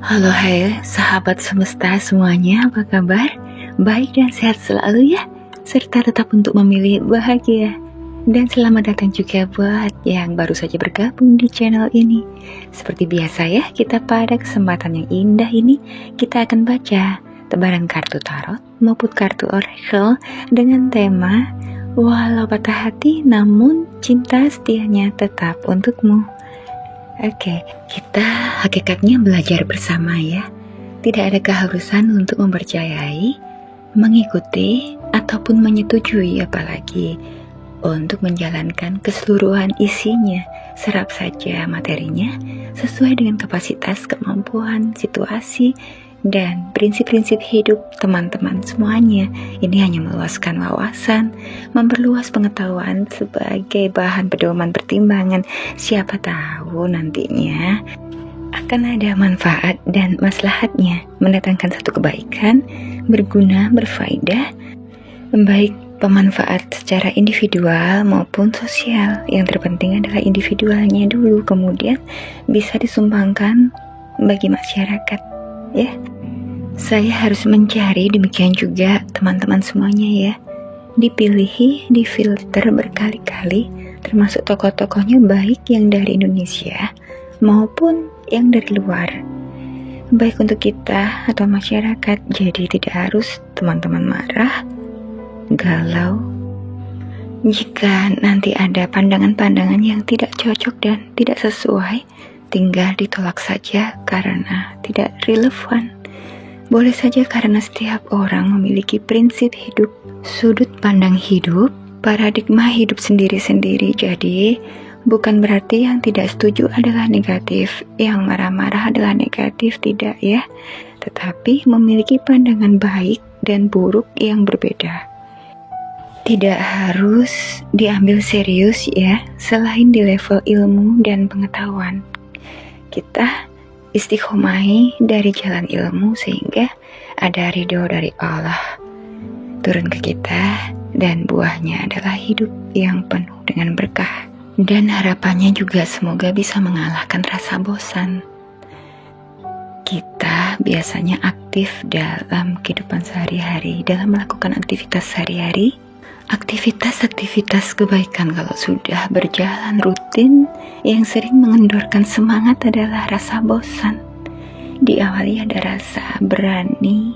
Halo hai sahabat semesta semuanya, apa kabar? Baik dan sehat selalu ya, serta tetap untuk memilih bahagia. Dan selamat datang juga buat yang baru saja bergabung di channel ini. Seperti biasa ya, kita pada kesempatan yang indah ini kita akan baca tebaran kartu tarot maupun kartu oracle dengan tema walau patah hati namun cinta setianya tetap untukmu. Oke, kita hakikatnya belajar bersama ya. Tidak ada keharusan untuk mempercayai, mengikuti, ataupun menyetujui, apalagi untuk menjalankan keseluruhan isinya. Serap saja materinya sesuai dengan kapasitas, kemampuan, situasi, dan prinsip-prinsip hidup teman-teman semuanya. Ini hanya meluaskan wawasan, memperluas pengetahuan sebagai bahan pedoman pertimbangan. Siapa tahu nantinya akan ada manfaat dan maslahatnya, mendatangkan satu kebaikan, berguna, berfaedah, baik pemanfaat secara individual maupun sosial. Yang terpenting adalah individualnya dulu, kemudian bisa disumbangkan bagi masyarakat ya. Saya harus mencari, demikian juga teman-teman semuanya ya. Dipilih, difilter berkali-kali, termasuk tokoh-tokohnya baik yang dari Indonesia maupun yang dari luar, baik untuk kita atau masyarakat. Jadi tidak harus teman-teman marah, galau jika nanti ada pandangan-pandangan yang tidak cocok dan tidak sesuai. Tinggal ditolak saja karena tidak relevan. Boleh saja karena setiap orang memiliki prinsip hidup, sudut pandang hidup, paradigma hidup sendiri-sendiri. Jadi bukan berarti yang tidak setuju adalah negatif, yang marah-marah adalah negatif, tidak ya. Tetapi memiliki pandangan baik dan buruk yang berbeda. Tidak harus diambil serius ya, selain di level ilmu dan pengetahuan. Kita istiqomahi dari jalan ilmu sehingga ada ridho dari Allah turun ke kita, dan buahnya adalah hidup yang penuh dengan berkah. Dan harapannya juga semoga bisa mengalahkan rasa bosan. Kita biasanya aktif dalam kehidupan sehari-hari, dalam melakukan aktivitas sehari-hari, aktivitas kebaikan kalau sudah berjalan rutin. Yang sering mengendorkan semangat adalah rasa bosan. Diawali ada rasa berani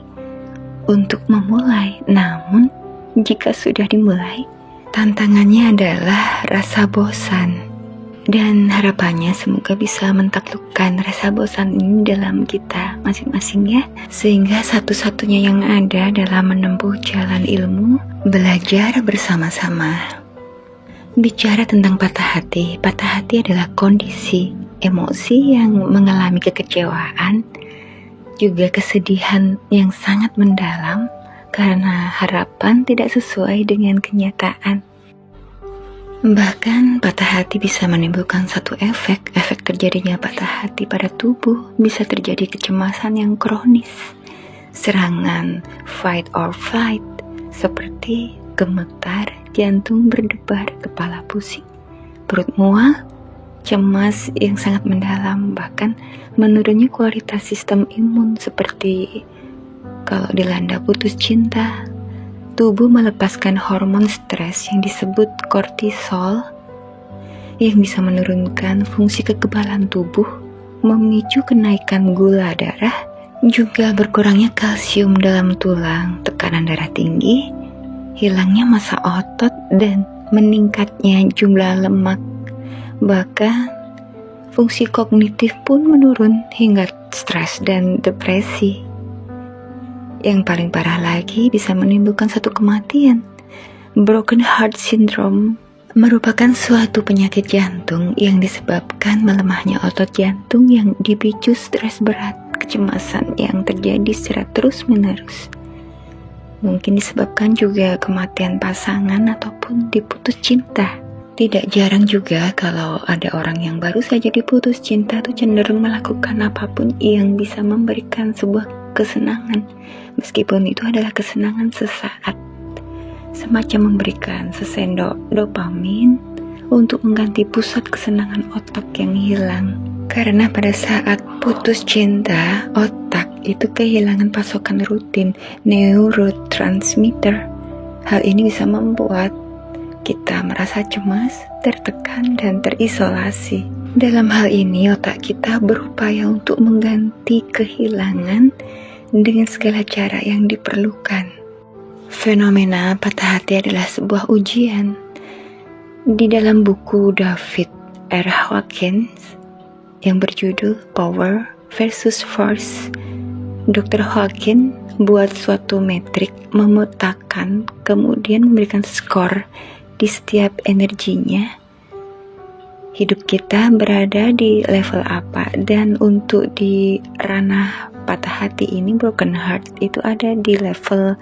untuk memulai, namun jika sudah dimulai, tantangannya adalah rasa bosan. Dan harapannya semoga bisa mentaklukkan rasa bosan ini dalam kita masing-masing ya, sehingga satu-satunya yang ada dalam menempuh jalan ilmu, belajar bersama-sama. Bicara tentang patah hati adalah kondisi emosi yang mengalami kekecewaan, juga kesedihan yang sangat mendalam karena harapan tidak sesuai dengan kenyataan. Bahkan patah hati bisa menimbulkan satu efek terjadinya patah hati pada tubuh. Bisa terjadi kecemasan yang kronis, serangan fight or flight seperti gemetar, jantung berdebar, kepala pusing, perut mual, cemas yang sangat mendalam, bahkan menurunnya kualitas sistem imun. Seperti kalau dilanda putus cinta, tubuh melepaskan hormon stres yang disebut kortisol yang bisa menurunkan fungsi kekebalan tubuh, memicu kenaikan gula darah, juga berkurangnya kalsium dalam tulang, tekanan darah tinggi, hilangnya massa otot, dan meningkatnya jumlah lemak. Bahkan fungsi kognitif pun menurun hingga stres dan depresi. Yang paling parah lagi bisa menimbulkan satu kematian. Broken heart syndrome merupakan suatu penyakit jantung yang disebabkan melemahnya otot jantung yang dipicu stres berat, kecemasan yang terjadi secara terus-menerus. Mungkin disebabkan juga kematian pasangan ataupun diputus cinta. Tidak jarang juga kalau ada orang yang baru saja diputus cinta tuh cenderung melakukan apapun yang bisa memberikan sebuah kesenangan, meskipun itu adalah kesenangan sesaat, semacam memberikan sesendok dopamin untuk mengganti pusat kesenangan otak yang hilang. Karena pada saat putus cinta, otak itu kehilangan pasokan rutin neurotransmitter. Hal ini bisa membuat kita merasa cemas, tertekan, dan terisolasi. Dalam hal ini, otak kita berupaya untuk mengganti kehilangan dengan segala cara yang diperlukan. Fenomena patah hati adalah sebuah ujian. Di dalam buku David R. Hawkins yang berjudul Power versus Force, Dr. Hawkins buat suatu metrik, memetakan, kemudian memberikan skor di setiap energinya. Hidup kita berada di level apa, dan untuk di ranah patah hati ini, broken heart, itu ada di level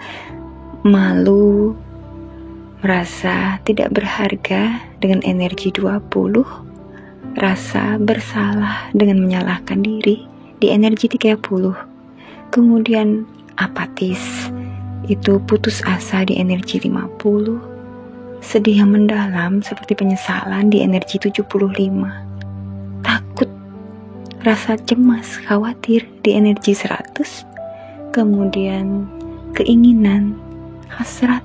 malu, merasa tidak berharga dengan energi 20, rasa bersalah dengan menyalahkan diri di energi 30, kemudian apatis, itu putus asa di energi 50, sedih yang mendalam seperti penyesalan di energi 75, takut, rasa cemas, khawatir di energi 100, kemudian keinginan, hasrat,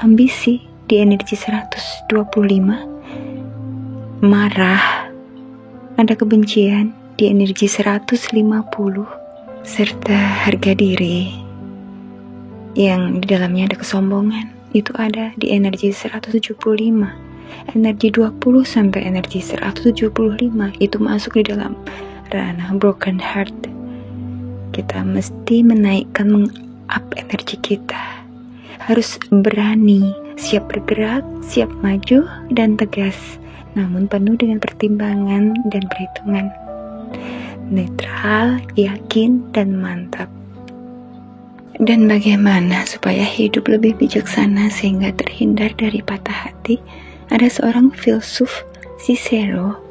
ambisi di energi 125, marah, ada kebencian di energi 150, serta harga diri yang di dalamnya ada kesombongan, itu ada di energi 175. Energi 20 sampai energi 175 itu masuk di dalam ranah broken heart. Kita mesti menaikkan, meng-up energi kita. Harus berani, siap bergerak, siap maju, dan tegas, namun penuh dengan pertimbangan dan perhitungan. Netral, yakin, dan mantap. Dan bagaimana supaya hidup lebih bijaksana sehingga terhindar dari patah hati? Ada seorang filsuf Cicero.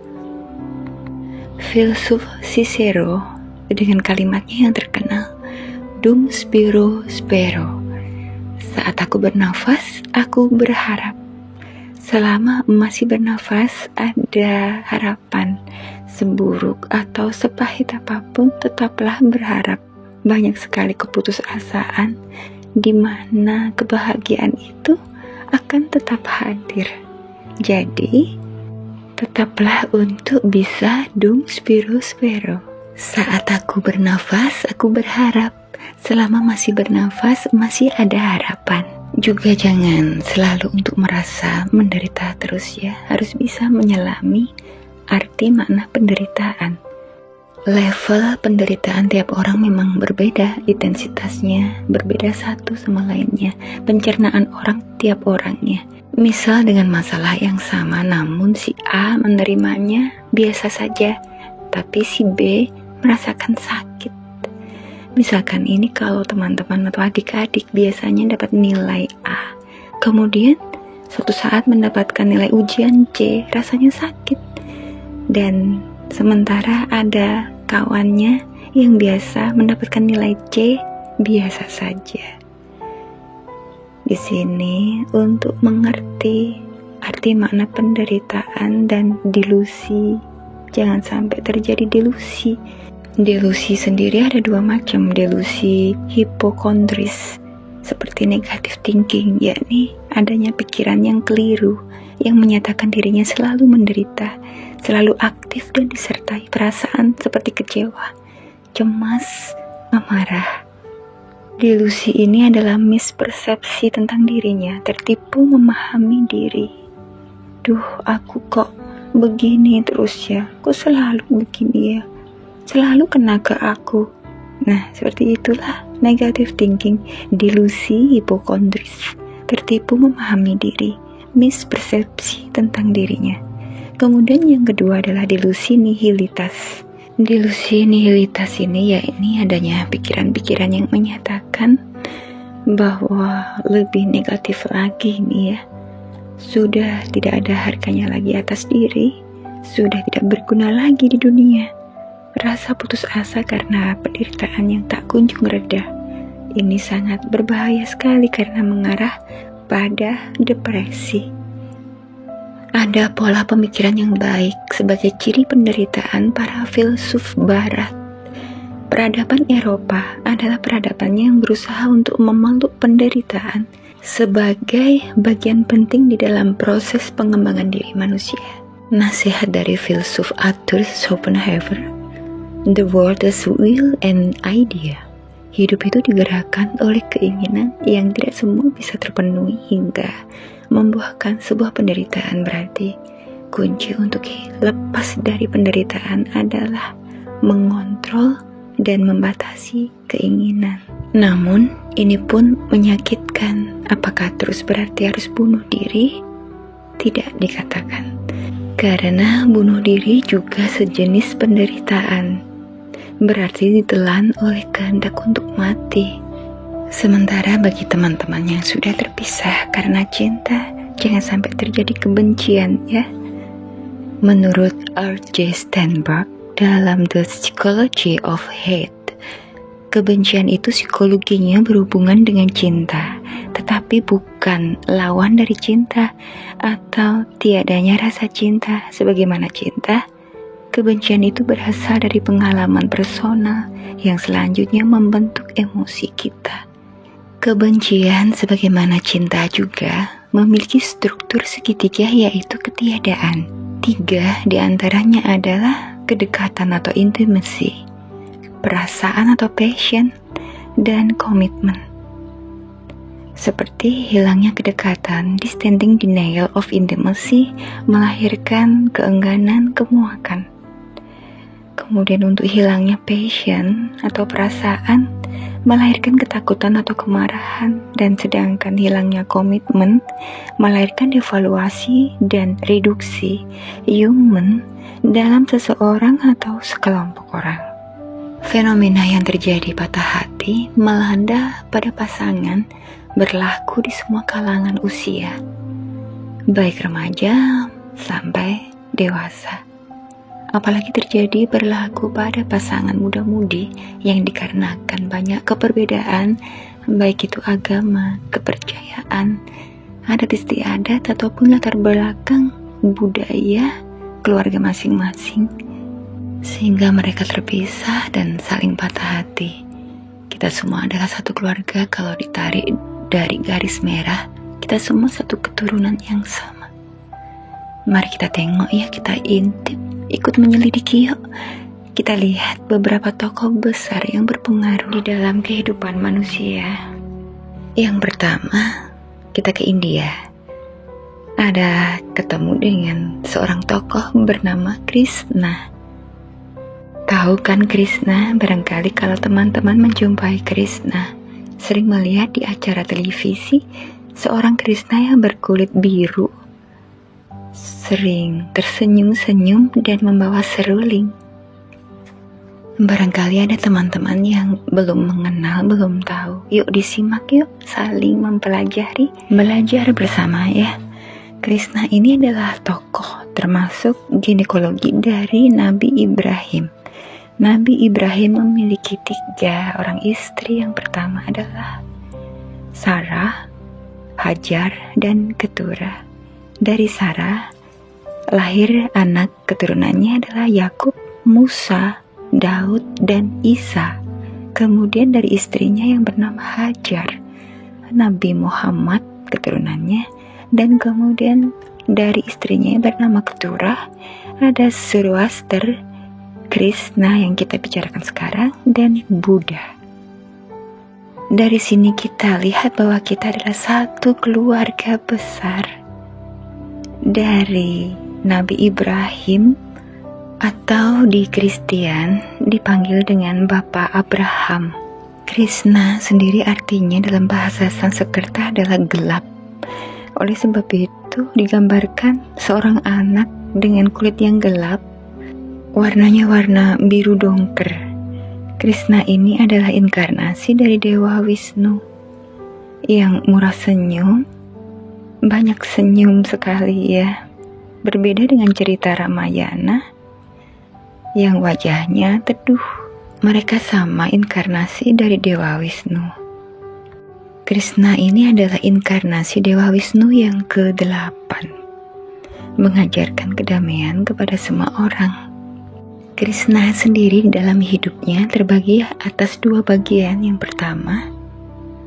Filsuf Cicero dengan kalimatnya yang terkenal, Dum spiro spero. Saat aku bernafas, aku berharap. Selama masih bernafas, ada harapan. Seburuk atau sepahit apapun, tetaplah berharap. Banyak sekali keputusasaan, di mana kebahagiaan itu akan tetap hadir. Jadi, tetaplah untuk bisa dum spiro spero. Saat aku bernafas, aku berharap. Selama masih bernafas, masih ada harapan. Juga jangan selalu untuk merasa menderita terus ya. Harus bisa menyelami arti makna penderitaan. Level penderitaan tiap orang memang berbeda, intensitasnya berbeda satu sama lainnya. Pencernaan orang tiap orangnya. Misal dengan masalah yang sama, namun si A menerimanya biasa saja, tapi si B merasakan sakit. Misalkan ini kalau teman-teman atau adik-adik biasanya dapat nilai A, kemudian suatu saat mendapatkan nilai ujian C, rasanya sakit. Dan sementara ada kawannya yang biasa mendapatkan nilai C, biasa saja. Di sini untuk mengerti arti makna penderitaan dan delusi, jangan sampai terjadi delusi. Delusi sendiri ada dua macam, delusi hipokondris seperti negative thinking, yakni adanya pikiran yang keliru yang menyatakan dirinya selalu menderita, selalu aktif dan disertai perasaan seperti kecewa, cemas, amarah. Delusi ini adalah mispersepsi tentang dirinya, tertipu memahami diri. Duh, aku kok begini terus ya, kok selalu begini ya, selalu kena ke aku. Nah, seperti itulah negative thinking, delusi hipokondris, tertipu memahami diri, mispersepsi tentang dirinya. Kemudian yang kedua adalah delusi nihilitas. Delusi nihilitas ini yakni adanya pikiran-pikiran yang menyatakan bahwa lebih negatif lagi nih ya, sudah tidak ada harganya lagi atas diri, sudah tidak berguna lagi di dunia. Rasa putus asa karena penderitaan yang tak kunjung reda. Ini sangat berbahaya sekali karena mengarah pada depresi. Ada Ada pola pemikiran yang baik sebagai ciri penderitaan para filsuf barat. Peradaban Eropa adalah peradaban yang berusaha untuk memeluk penderitaan sebagai bagian penting di dalam proses pengembangan diri manusia. Nasihat dari filsuf Arthur Schopenhauer, "The world is will and idea." Hidup itu digerakkan oleh keinginan yang tidak semua bisa terpenuhi hingga membuahkan sebuah penderitaan. Berarti kunci untuk lepas dari penderitaan adalah mengontrol dan membatasi keinginan. Namun, ini pun menyakitkan. Apakah terus berarti harus bunuh diri? Tidak dikatakan. Karena bunuh diri juga sejenis penderitaan. Berarti ditelan oleh kehendak untuk mati. Sementara bagi teman-teman yang sudah terpisah karena cinta, jangan sampai terjadi kebencian ya. Menurut R.J. Steinberg, dalam The Psychology of Hate, kebencian itu psikologinya berhubungan dengan cinta, tetapi bukan lawan dari cinta atau tiadanya rasa cinta. Sebagaimana cinta, kebencian itu berasal dari pengalaman personal yang selanjutnya membentuk emosi kita. Kebencian sebagaimana cinta juga memiliki struktur segitiga, yaitu ketiadaan. 3 diantaranya adalah kedekatan atau intimacy, perasaan atau passion, dan komitmen. Seperti hilangnya kedekatan, dissenting denial of intimacy melahirkan keengganan, kemuakan. Kemudian untuk hilangnya passion atau perasaan melahirkan ketakutan atau kemarahan, dan sedangkan hilangnya komitmen melahirkan devaluasi dan reduksi human dalam seseorang atau sekelompok orang. Fenomena yang terjadi patah hati melanda pada pasangan berlaku di semua kalangan usia, baik remaja sampai dewasa. Apalagi terjadi berlaku pada pasangan muda-mudi yang dikarenakan banyak keperbedaan, baik itu agama, kepercayaan, adat istiadat, ataupun latar belakang budaya keluarga masing-masing, sehingga mereka terpisah dan saling patah hati. Kita semua adalah satu keluarga. Kalau ditarik dari garis merah, kita semua satu keturunan yang sama. Mari kita tengok ya, kita intip, ikut menyelidiki yuk. Kita lihat beberapa tokoh besar yang berpengaruh di dalam kehidupan manusia. Yang pertama, kita ke India. Ada ketemu dengan seorang tokoh bernama Krishna. Tahu kan Krishna? Barangkali kalau teman-teman menjumpai Krishna, sering melihat di acara televisi seorang Krishna yang berkulit biru, sering tersenyum-senyum dan membawa seruling. Barangkali ada teman-teman yang belum mengenal, belum tahu. Yuk disimak yuk, saling mempelajari, belajar bersama ya. Krishna ini adalah tokoh termasuk ginekologi dari Nabi Ibrahim. Nabi Ibrahim memiliki 3 orang istri. Yang pertama adalah Sarah, Hajar, dan Keturah. Dari Sarah lahir anak keturunannya adalah Yakub, Musa, Daud, dan Isa. Kemudian dari istrinya yang bernama Hajar, Nabi Muhammad keturunannya. Dan kemudian dari istrinya yang bernama Keturah ada Zoroaster, Krishna yang kita bicarakan sekarang, dan Buddha. Dari sini kita lihat bahwa kita adalah satu keluarga besar. Dari Nabi Ibrahim, atau di Kristen dipanggil dengan Bapak Abraham. Krishna sendiri artinya dalam bahasa Sanskerta adalah gelap. Oleh sebab itu digambarkan seorang anak dengan kulit yang gelap, warnanya warna biru dongker. Krishna ini adalah inkarnasi dari Dewa Wisnu yang murah senyum, banyak senyum sekali ya. Berbeda dengan cerita Ramayana yang wajahnya teduh. Mereka sama inkarnasi dari Dewa Wisnu. Krishna ini adalah inkarnasi Dewa Wisnu yang ke-8. mengajarkan kedamaian kepada semua orang. Krishna sendiri dalam hidupnya terbagi atas dua bagian. Yang pertama,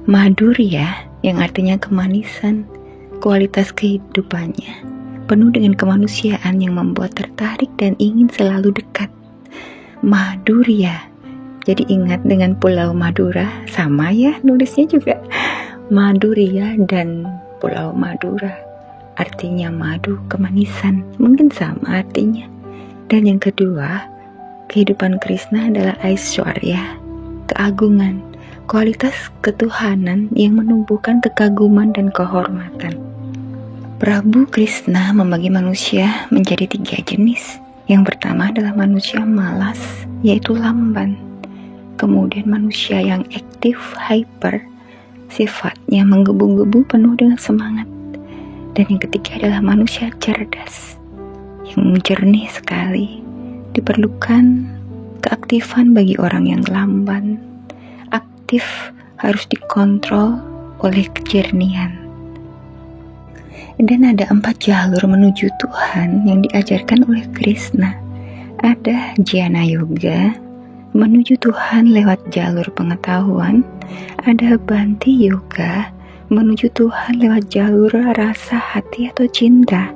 Madhurya, yang artinya kemanisan, kualitas kehidupannya penuh dengan kemanusiaan yang membuat tertarik dan ingin selalu dekat. Madhurya, jadi ingat dengan Pulau Madura, sama ya nulisnya juga Madhurya dan Pulau Madura, artinya madu, kemanisan, mungkin sama artinya. Dan yang kedua, kehidupan Krishna adalah Aishwarya, keagungan, kualitas ketuhanan yang menumbuhkan kekaguman dan kehormatan. Prabu Krishna membagi manusia menjadi 3 jenis. Yang pertama adalah manusia malas, yaitu lamban. Kemudian manusia yang aktif, hyper, sifatnya menggebu-gebu penuh dengan semangat. Dan yang ketiga adalah manusia cerdas, yang jernih sekali. Diperlukan keaktifan bagi orang yang lamban. Aktif harus dikontrol oleh kejernihan. Dan ada 4 jalur menuju Tuhan yang diajarkan oleh Krishna. Ada Jnana Yoga, menuju Tuhan lewat jalur pengetahuan. Ada Bhakti Yoga, menuju Tuhan lewat jalur rasa hati atau cinta.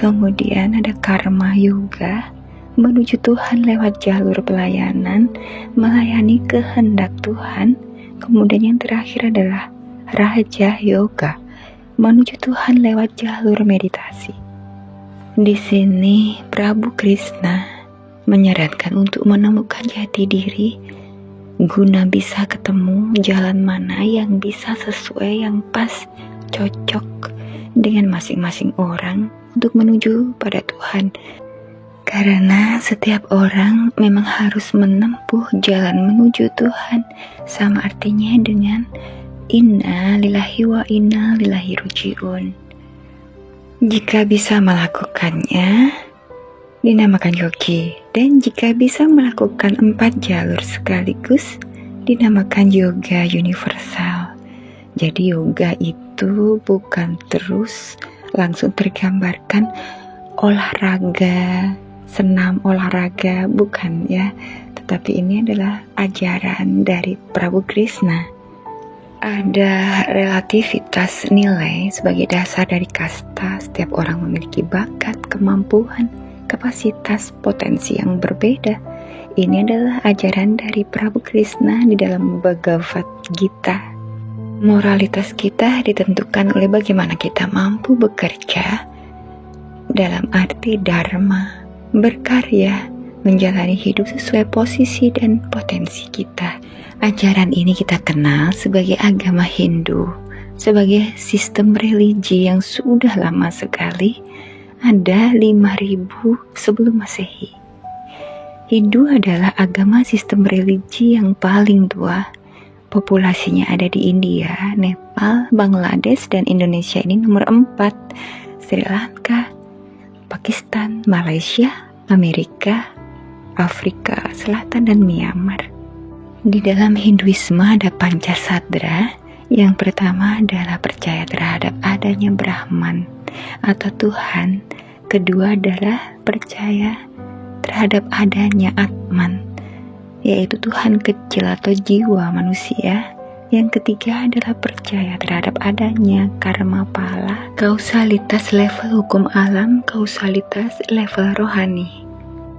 Kemudian ada Karma Yoga, menuju Tuhan lewat jalur pelayanan, melayani kehendak Tuhan. Kemudian yang terakhir adalah Raja Yoga, menuju Tuhan lewat jalur meditasi. Di sini Prabu Krishna menyarankan untuk menemukan jati diri guna bisa ketemu jalan mana yang bisa sesuai, yang pas, cocok dengan masing-masing orang untuk menuju pada Tuhan. Karena setiap orang memang harus menempuh jalan menuju Tuhan. Sama artinya dengan inna lillahi wa inna ilaihi raji'un. Jika bisa melakukannya, dinamakan yogi. Dan jika bisa melakukan 4 jalur sekaligus, dinamakan yoga universal. Jadi yoga itu bukan terus langsung tergambarkan olahraga, senam olahraga, bukan ya. Tetapi ini adalah ajaran dari Prabu Krishna. Ada relativitas nilai sebagai dasar dari kasta. Setiap orang memiliki bakat, kemampuan, kapasitas, potensi yang berbeda. Ini adalah ajaran dari Prabu Krishna di dalam Bhagavad Gita. Moralitas kita ditentukan oleh bagaimana kita mampu bekerja dalam arti dharma, berkarya, menjalani hidup sesuai posisi dan potensi kita. Ajaran ini kita kenal sebagai agama Hindu, sebagai sistem religi yang sudah lama sekali, ada 5.000 sebelum Masehi. Hindu adalah agama sistem religi yang paling tua. Populasinya ada di India, Nepal, Bangladesh, dan Indonesia ini nomor 4. Sri Lanka, Pakistan, Malaysia, Amerika, Afrika Selatan, dan Myanmar. Di dalam Hinduisme ada Pancasadra. Yang pertama adalah percaya terhadap adanya Brahman atau Tuhan. Kedua adalah percaya terhadap adanya Atman, yaitu Tuhan kecil atau jiwa manusia. Yang ketiga adalah percaya terhadap adanya karma pala, kausalitas level hukum alam, kausalitas level rohani.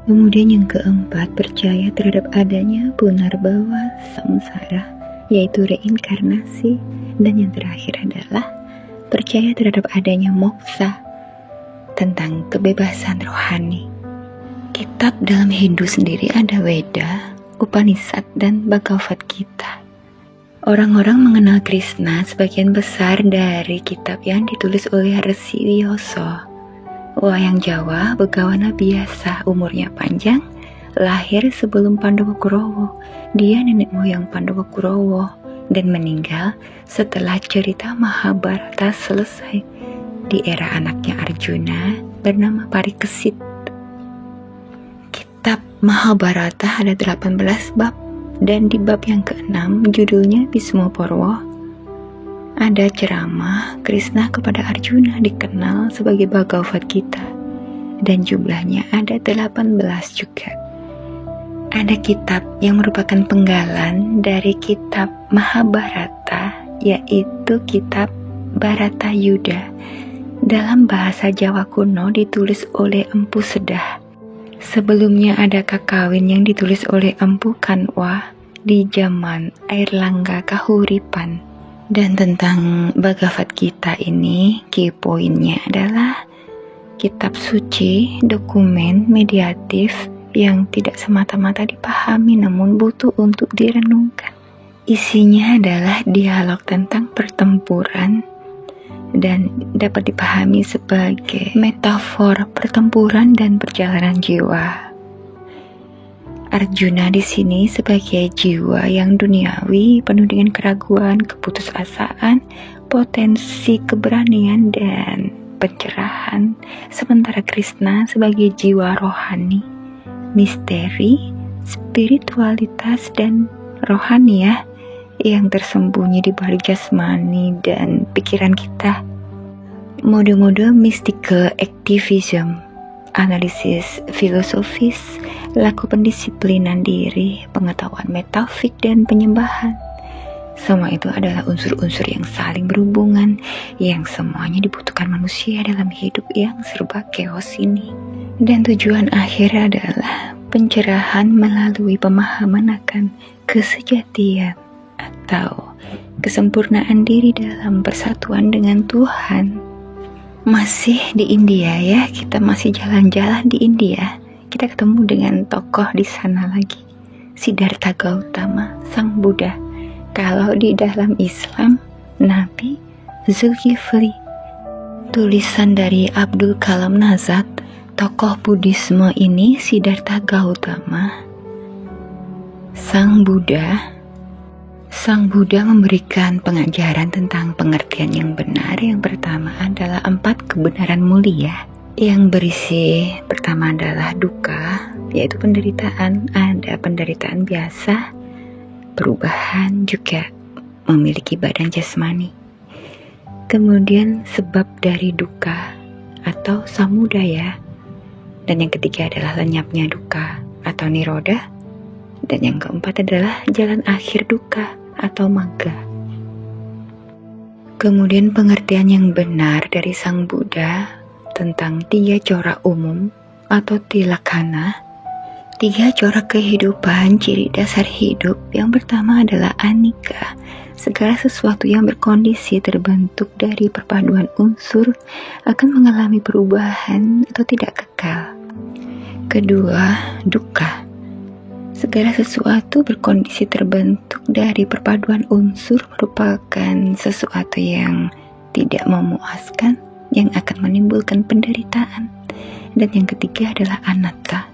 Kemudian yang keempat, percaya terhadap adanya punarbawa samsara, yaitu reinkarnasi. Dan yang terakhir adalah percaya terhadap adanya moksa, tentang kebebasan rohani. Kitab dalam Hindu sendiri ada Weda, Upanishad, dan Bhagavad Gita. Orang-orang mengenal Krishna sebagian besar dari kitab yang ditulis oleh Resi Wioso. Wayang Jawa, begawana biasa, umurnya panjang, lahir sebelum Pandhawa Kurawa. Dia nenek moyang Pandhawa Kurawa dan meninggal setelah cerita Mahabharata selesai di era anaknya Arjuna bernama Parikesit. Kitab Mahabharata ada 18 bab, dan di bab yang ke-6 judulnya Bhisma Parwa ada ceramah Krishna kepada Arjuna dikenal sebagai Bhagavad Gita, dan jumlahnya ada 18 juga. Ada kitab yang merupakan penggalan dari kitab Mahabharata, yaitu kitab Bharatayuddha. Dalam bahasa Jawa kuno ditulis oleh Empu Sedah. Sebelumnya ada Kakawin yang ditulis oleh Empu Kanwa di zaman Airlangga Kahuripan. Dan tentang Bhagavad Gita ini, key pointnya adalah kitab suci, dokumen mediatif yang tidak semata-mata dipahami namun butuh untuk direnungkan. Isinya adalah dialog tentang pertempuran dan dapat dipahami sebagai metafor pertempuran dan perjalanan jiwa. Arjuna di sini sebagai jiwa yang duniawi, penuh dengan keraguan, keputusasaan, potensi keberanian dan pencerahan, sementara Krishna sebagai jiwa rohani, misteri, spiritualitas dan rohaniah yang tersembunyi di balik jasmani dan pikiran kita. Mode-mode mystical activism, analisis filosofis, laku pendisiplinan diri, pengetahuan metafik, dan penyembahan. Semua itu adalah unsur-unsur yang saling berhubungan, yang semuanya dibutuhkan manusia dalam hidup yang serba chaos ini. Dan tujuan akhir adalah pencerahan melalui pemahaman akan kesejatian atau kesempurnaan diri dalam persatuan dengan Tuhan. Masih di India ya, kita masih jalan-jalan di India. Kita ketemu dengan tokoh di sana lagi, Siddhartha Gautama, Sang Buddha. Kalau di dalam Islam, Nabi Zulkifli. Tulisan dari Abdul Kalam Nazad, tokoh Buddhisme ini Siddhartha Gautama, Sang Buddha. Sang Buddha memberikan pengajaran tentang pengertian yang benar. Yang pertama adalah 4 kebenaran mulia, yang berisi pertama adalah duka, yaitu penderitaan. Ada penderitaan biasa, perubahan, juga memiliki badan jasmani. Kemudian sebab dari duka atau samudaya, dan yang ketiga adalah lenyapnya duka atau niroda, dan yang keempat adalah jalan akhir duka atau magga. Kemudian pengertian yang benar dari Sang Buddha tentang 3 corak umum atau tilakkhana, 3 corak kehidupan, ciri dasar hidup. Yang pertama adalah anicca, segala sesuatu yang berkondisi terbentuk dari perpaduan unsur akan mengalami perubahan atau tidak kekal. Kedua, dukkha, segala sesuatu berkondisi terbentuk dari perpaduan unsur merupakan sesuatu yang tidak memuaskan, yang akan menimbulkan penderitaan. Dan yang ketiga adalah anatta,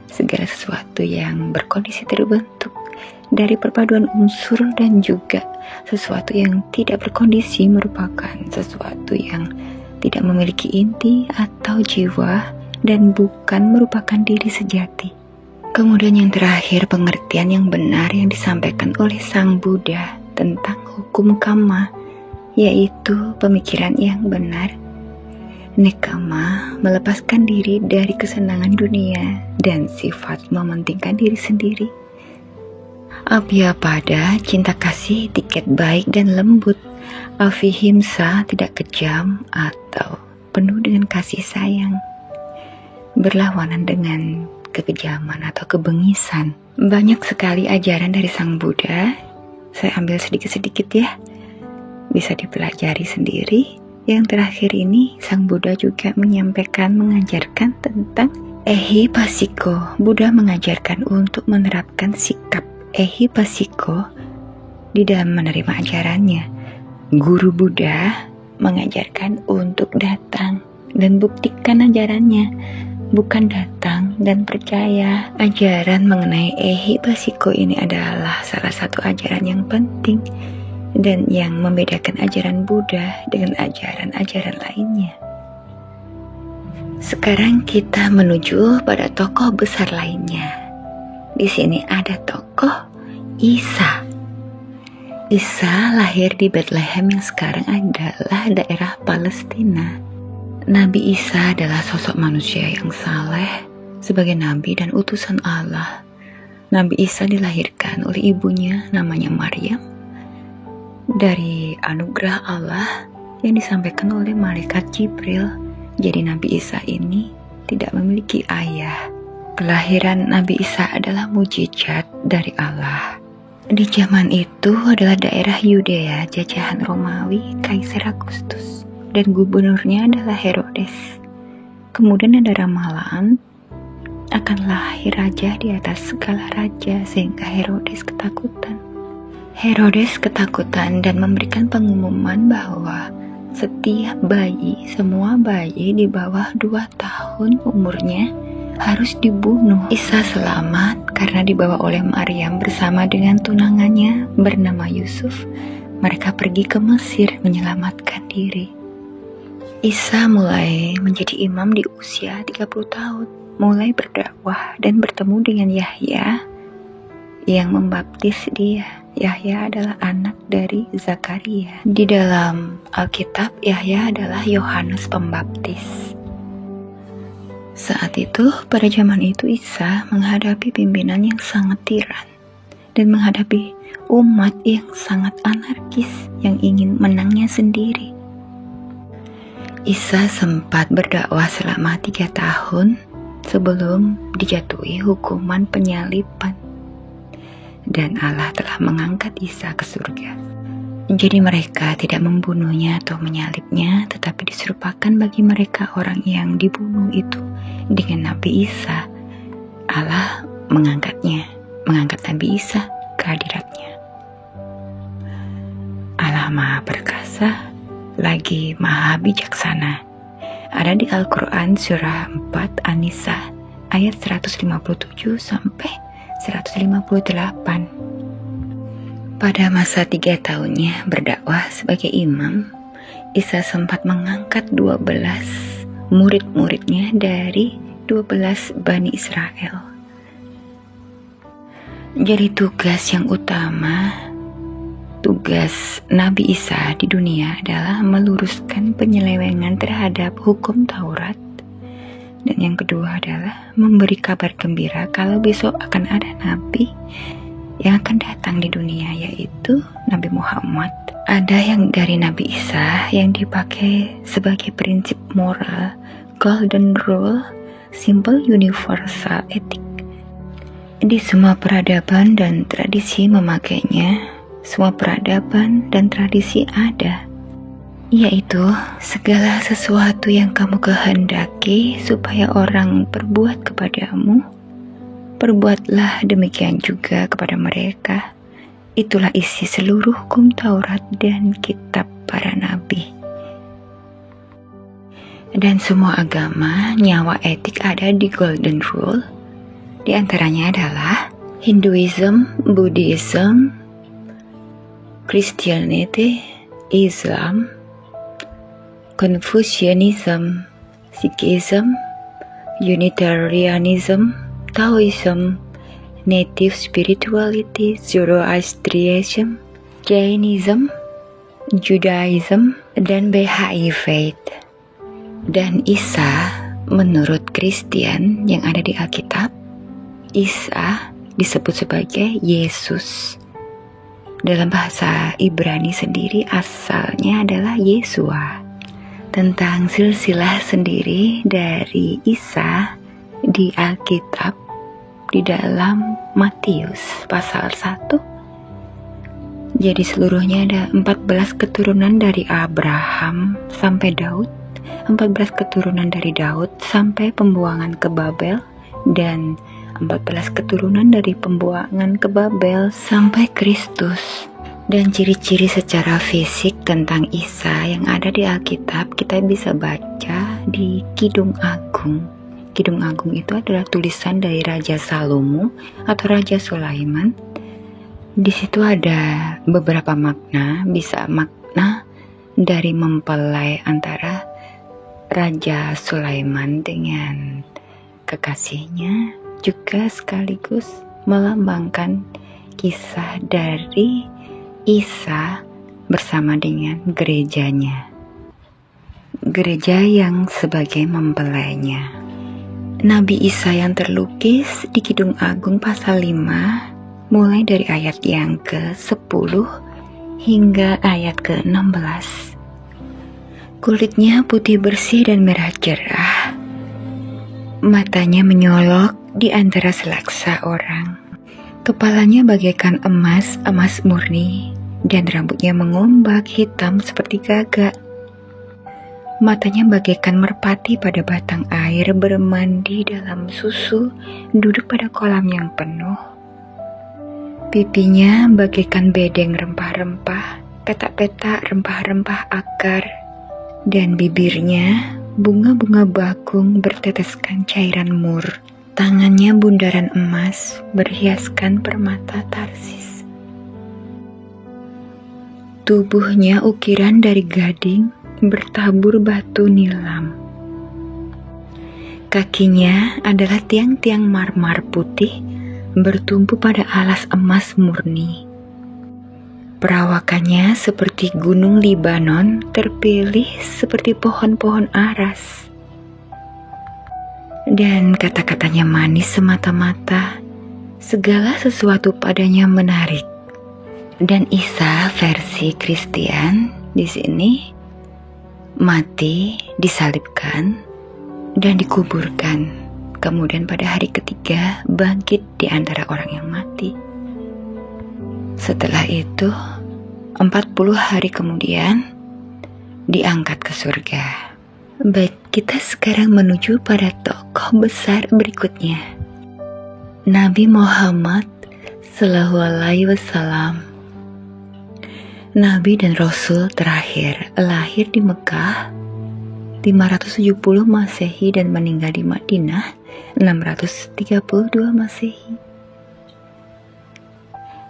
segala sesuatu yang berkondisi terbentuk dari perpaduan unsur dan juga sesuatu yang tidak berkondisi merupakan sesuatu yang tidak memiliki inti atau jiwa dan bukan merupakan diri sejati. Kemudian yang terakhir, pengertian yang benar yang disampaikan oleh Sang Buddha tentang hukum karma, yaitu pemikiran yang benar. Nekama, melepaskan diri dari kesenangan dunia dan sifat mementingkan diri sendiri. Abhyapada, cinta kasih, tiket baik dan lembut. Avihimsa, tidak kejam atau penuh dengan kasih sayang. Berlawanan dengan kekejaman atau kebengisan. Banyak sekali ajaran dari Sang Buddha. Saya ambil sedikit-sedikit ya, bisa dipelajari sendiri. Yang terakhir ini, Sang Buddha juga mengajarkan tentang ehipassiko. Buddha mengajarkan untuk menerapkan sikap ehipassiko di dalam menerima ajarannya. Guru Buddha mengajarkan untuk datang dan buktikan ajarannya, bukan datang dan percaya. Ajaran mengenai ehipassiko ini adalah salah satu ajaran yang penting dan yang membedakan ajaran Buddha dengan ajaran-ajaran lainnya. Sekarang kita menuju pada tokoh besar lainnya. Di sini ada tokoh Isa. Isa lahir di Bethlehem yang sekarang adalah daerah Palestina. Nabi Isa adalah sosok manusia yang saleh sebagai nabi dan utusan Allah. Nabi Isa dilahirkan oleh ibunya namanya Maryam dari anugerah Allah yang disampaikan oleh malaikat Jibril. Jadi Nabi Isa ini tidak memiliki ayah. Kelahiran Nabi Isa adalah mujizat dari Allah. Di zaman itu adalah daerah Yudea, jajahan Romawi, Kaisar Agustus, dan gubernurnya adalah Herodes. Kemudian ada ramalan akan lahir raja di atas segala raja, sehingga Herodes ketakutan. Herodes ketakutan dan memberikan pengumuman bahwa setiap bayi, semua bayi di bawah 2 tahun umurnya harus dibunuh. Isa selamat karena dibawa oleh Maryam bersama dengan tunangannya bernama Yusuf. Mereka pergi ke Mesir menyelamatkan diri. Isa mulai menjadi imam di usia 30 tahun, mulai berdakwah dan bertemu dengan Yahya yang membaptis dia. Yahya adalah anak dari Zakaria. Di dalam Alkitab, Yahya adalah Yohanes Pembaptis. Saat itu, pada zaman itu Isa menghadapi pimpinan yang sangat tiran dan menghadapi umat yang sangat anarkis yang ingin menangnya sendiri. Isa sempat berdakwah selama 3 tahun sebelum dijatuhi hukuman penyaliban, dan Allah telah mengangkat Isa ke surga. Jadi mereka tidak membunuhnya atau menyalibnya, tetapi diserupakan bagi mereka orang yang dibunuh itu dengan Nabi Isa. Allah mengangkat Nabi Isa ke hadiratnya. Allah Maha Perkasa lagi Maha Bijaksana. Ada di Al-Quran surah 4 An-Nisa ayat 157 sampai 158. Pada masa 3 tahunnya berdakwah sebagai imam, Isa sempat mengangkat 12 murid-muridnya dari 12 Bani Israel. Jadi tugas yang utama, tugas Nabi Isa di dunia adalah meluruskan penyelewengan terhadap hukum Taurat. Dan yang kedua adalah memberi kabar gembira kalau besok akan ada Nabi yang akan datang di dunia, yaitu Nabi Muhammad. Ada yang dari Nabi Isa yang dipakai sebagai prinsip moral, golden rule, simple universal etik. Di semua peradaban dan tradisi memakainya, semua peradaban dan tradisi ada, yaitu segala sesuatu yang kamu kehendaki supaya orang perbuat kepadamu, perbuatlah demikian juga kepada mereka. Itulah isi seluruh hukum Taurat dan kitab para nabi. Dan semua agama, nyawa etik ada di Golden Rule. Di antaranya adalah Hinduism, Buddhism, Christianity, Islam, Confucianism, Sikhism, Unitarianism, Taoism, Native Spirituality, Zoroastrianism, Jainism, Judaism, dan Baha'i Faith. Dan Isa menurut Kristen yang ada di Alkitab, Isa disebut sebagai Yesus. Dalam bahasa Ibrani sendiri asalnya adalah Yesua. Tentang silsilah sendiri dari Isa di Alkitab, di dalam Matius pasal 1. Jadi seluruhnya ada 14 keturunan dari Abraham sampai Daud, 14 keturunan dari Daud sampai pembuangan ke Babel, dan 14 keturunan dari pembuangan ke Babel sampai Kristus. Dan ciri-ciri secara fisik tentang Isa yang ada di Alkitab kita bisa baca di Kidung Agung. Kidung Agung itu adalah tulisan dari Raja Salomo atau Raja Sulaiman. Di situ ada beberapa makna, bisa makna dari mempelai antara Raja Sulaiman dengan kekasihnya, juga sekaligus melambangkan kisah dari Isa bersama dengan gerejanya, gereja yang sebagai mempelainya. Nabi Isa yang terlukis di Kidung Agung pasal 5 mulai dari ayat yang ke-10 hingga ayat ke-16. Kulitnya putih bersih dan merah cerah, matanya menyolok di antara selaksa orang. Kepalanya bagaikan emas murni, dan rambutnya mengombak hitam seperti gagak. Matanya bagaikan merpati pada batang air bermandi dalam susu, duduk pada kolam yang penuh. Pipinya bagaikan bedeng rempah-rempah, petak-petak rempah-rempah akar, dan bibirnya bunga-bunga bakung berteteskan cairan mur. Tangannya bundaran emas berhiaskan permata Tarsis. Tubuhnya ukiran dari gading bertabur batu nilam. Kakinya adalah tiang-tiang marmer putih bertumpu pada alas emas murni. Perawakannya seperti gunung Libanon terpilih seperti pohon-pohon aras. Dan kata-katanya manis semata-mata, segala sesuatu padanya menarik. Dan Isa versi Kristen di sini mati, disalibkan, dan dikuburkan. Kemudian pada hari ketiga bangkit di antara orang yang mati. Setelah itu 40 hari kemudian diangkat ke surga. Baik, kita sekarang menuju pada tokoh besar berikutnya. Nabi Muhammad Sallallahu Alaihi Wasallam. Nabi dan Rasul terakhir lahir di Mekah 570 Masehi dan meninggal di Madinah 632 Masehi.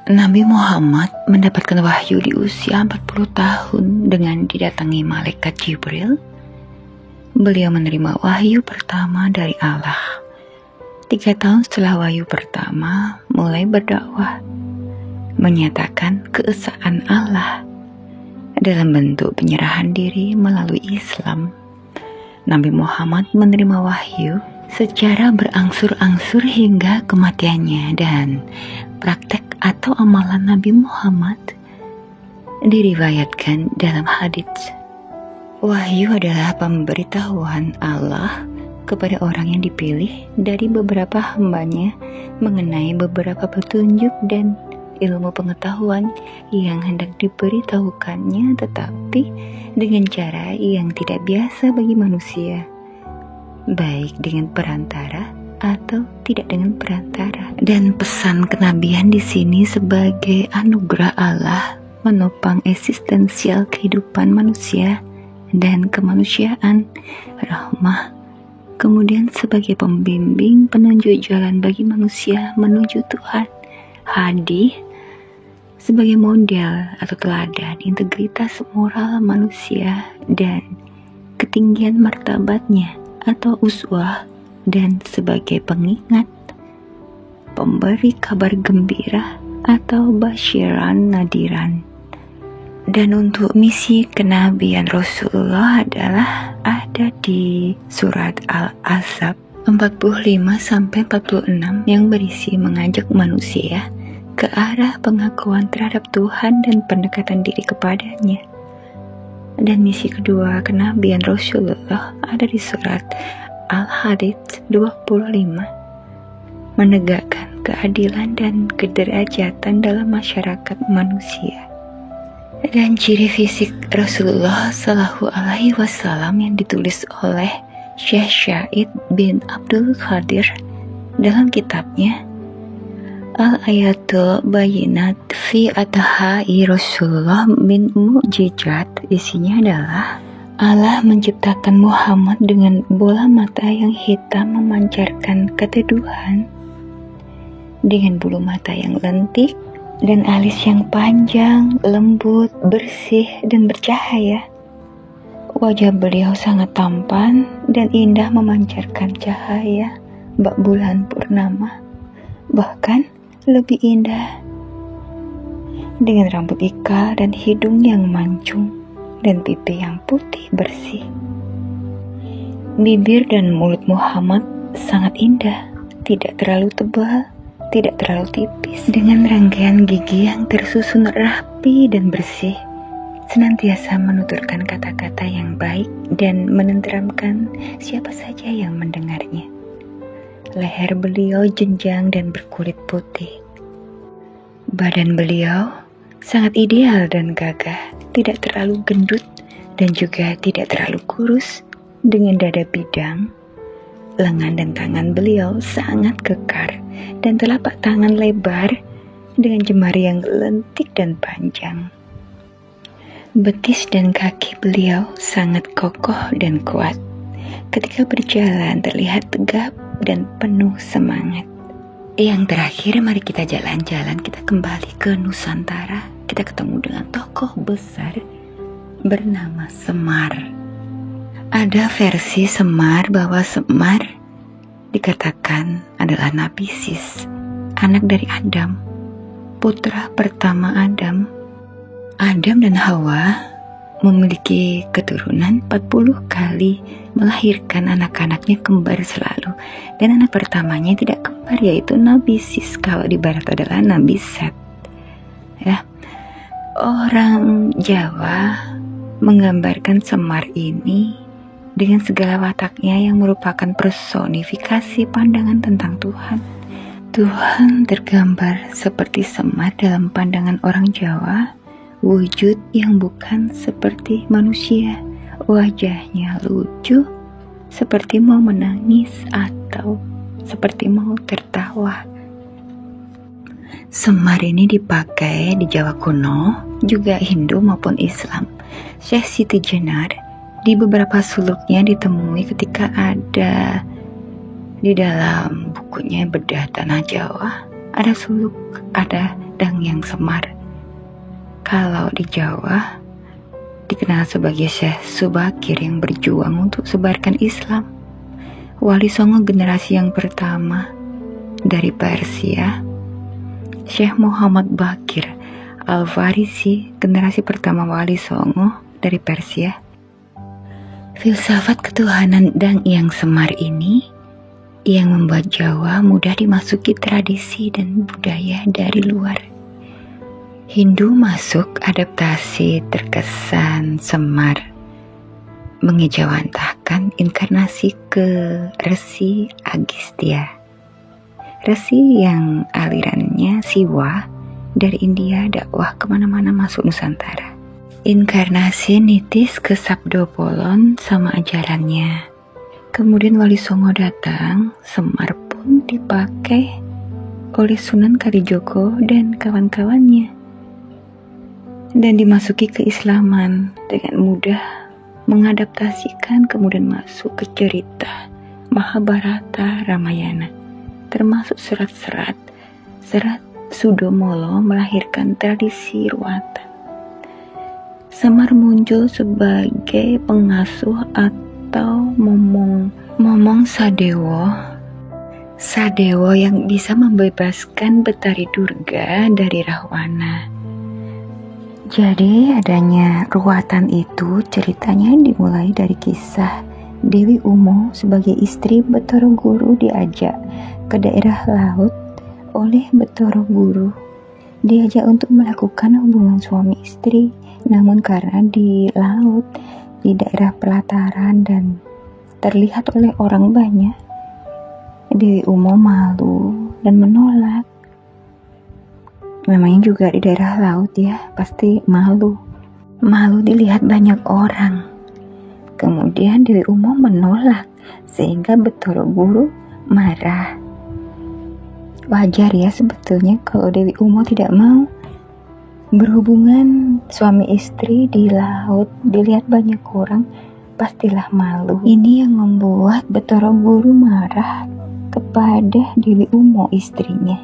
Nabi Muhammad mendapatkan wahyu di usia 40 tahun dengan didatangi malaikat Jibril. Beliau menerima wahyu pertama dari Allah. 3 tahun setelah wahyu pertama, mulai berdakwah, menyatakan keesaan Allah dalam bentuk penyerahan diri melalui Islam. Nabi Muhammad menerima wahyu secara berangsur-angsur hingga kematiannya, dan praktek atau amalan Nabi Muhammad diriwayatkan dalam hadits. Wahyu adalah pemberitahuan Allah kepada orang yang dipilih dari beberapa hambanya mengenai beberapa petunjuk dan ilmu pengetahuan yang hendak diberitahukannya, tetapi dengan cara yang tidak biasa bagi manusia, baik dengan perantara atau tidak dengan perantara. Dan pesan kenabian di sini sebagai anugerah Allah menopang eksistensial kehidupan manusia dan kemanusiaan, rahmah, kemudian sebagai pembimbing penunjuk jalan bagi manusia menuju Tuhan, hadi sebagai model atau teladan integritas moral manusia dan ketinggian martabatnya atau uswah, dan sebagai pengingat, pemberi kabar gembira atau basyiran nadiran. Dan untuk misi kenabian Rasulullah adalah ada di surat Al-Ahzab 45-46 yang berisi mengajak manusia ke arah pengakuan terhadap Tuhan dan pendekatan diri kepadanya. Dan misi kedua kenabian Rasulullah ada di surat Al-Hadid 25, menegakkan keadilan dan kederajatan dalam masyarakat manusia. Dan ciri fisik Rasulullah Sallallahu Alaihi Wasallam yang ditulis oleh Syekh Syahid bin Abdul Qadir dalam kitabnya Al-Ayatul Bayinat fi Atahai Rasulullah bin Mu'jizat. Isinya adalah Allah menciptakan Muhammad dengan bola mata yang hitam memancarkan keteduhan, dengan bulu mata yang lentik, dan alis yang panjang, lembut, bersih, dan bercahaya. Wajah beliau sangat tampan dan indah memancarkan cahaya bak bulan purnama, bahkan lebih indah. dengan rambut ikal dan hidung yang mancung dan pipi yang putih bersih. Bibir dan mulut Muhammad sangat indah, tidak terlalu tebal, tidak terlalu tipis, dengan rangkaian gigi yang tersusun rapi dan bersih, senantiasa menuturkan kata-kata yang baik dan menenteramkan siapa saja yang mendengarnya. Leher beliau jenjang dan berkulit putih. Badan beliau sangat ideal dan gagah, tidak terlalu gendut dan juga tidak terlalu kurus, dengan dada bidang. Lengan dan tangan beliau sangat kekar dan telapak tangan lebar dengan jemari yang lentik dan panjang. Betis dan kaki beliau sangat kokoh dan kuat. Ketika berjalan terlihat tegap dan penuh semangat. Yang terakhir, mari kita jalan-jalan, kita kembali ke Nusantara. Kita ketemu dengan tokoh besar bernama Semar. Ada versi Semar bahwa Semar dikatakan adalah Nabi Sis, anak dari Adam, putra pertama Adam. Adam dan Hawa memiliki keturunan 40 kali, melahirkan anak-anaknya kembar selalu. Dan anak pertamanya tidak kembar, yaitu Nabi Sis, kalau di barat adalah Nabi Set. Ya. Orang Jawa menggambarkan Semar ini dengan segala wataknya yang merupakan personifikasi pandangan tentang Tuhan. Tuhan tergambar seperti Semar dalam pandangan orang Jawa, wujud yang bukan seperti manusia, wajahnya lucu, seperti mau menangis atau seperti mau tertawa. Semar ini dipakai di Jawa kuno, juga Hindu maupun Islam. Syekh Siti Jenar di beberapa suluknya ditemui ketika ada di dalam bukunya Bedah Tanah Jawa, ada suluk, ada Dangyang Semar. Kalau di Jawa dikenal sebagai Syekh Subakir yang berjuang untuk sebarkan Islam. Wali Songo generasi yang pertama dari Persia, Syekh Muhammad Bakir Al-Farisi, generasi pertama Wali Songo dari Persia. Filsafat ketuhanan Dangyang Semar ini yang membuat Jawa mudah dimasuki tradisi dan budaya dari luar. Hindu masuk, adaptasi terkesan Semar mengejawantahkan inkarnasi ke Resi Agistya. Resi yang alirannya Siwa dari India dakwah kemana-mana masuk Nusantara. Inkarnasi nitis ke Sabdopolon sama ajarannya. Kemudian Wali Songo datang, Semar pun dipakai oleh Sunan Kalijogo dan kawan-kawannya. Dan dimasuki keislaman dengan mudah, mengadaptasikan, kemudian masuk ke cerita Mahabharata Ramayana, termasuk serat Sudomolo melahirkan tradisi ruwatan. Semar muncul sebagai pengasuh atau momong Sadewo yang bisa membebaskan Betari Durga dari Rahwana. Jadi adanya ruwatan itu ceritanya dimulai dari kisah Dewi Umo sebagai istri Betara Guru diajak ke daerah laut oleh Betara Guru. Diajak untuk melakukan hubungan suami istri, namun karena di laut, di daerah pelataran dan terlihat oleh orang banyak, Dewi Umo malu dan menolak. Namanya juga di daerah laut ya, pasti malu dilihat banyak orang. Kemudian Dewi Umo menolak, sehingga Betara Guru marah. Wajar ya sebetulnya kalau Dewi Umo tidak mau berhubungan suami istri di laut, dilihat banyak orang, pastilah malu. Ini yang membuat Betara Guru marah kepada Dewi Umo istrinya.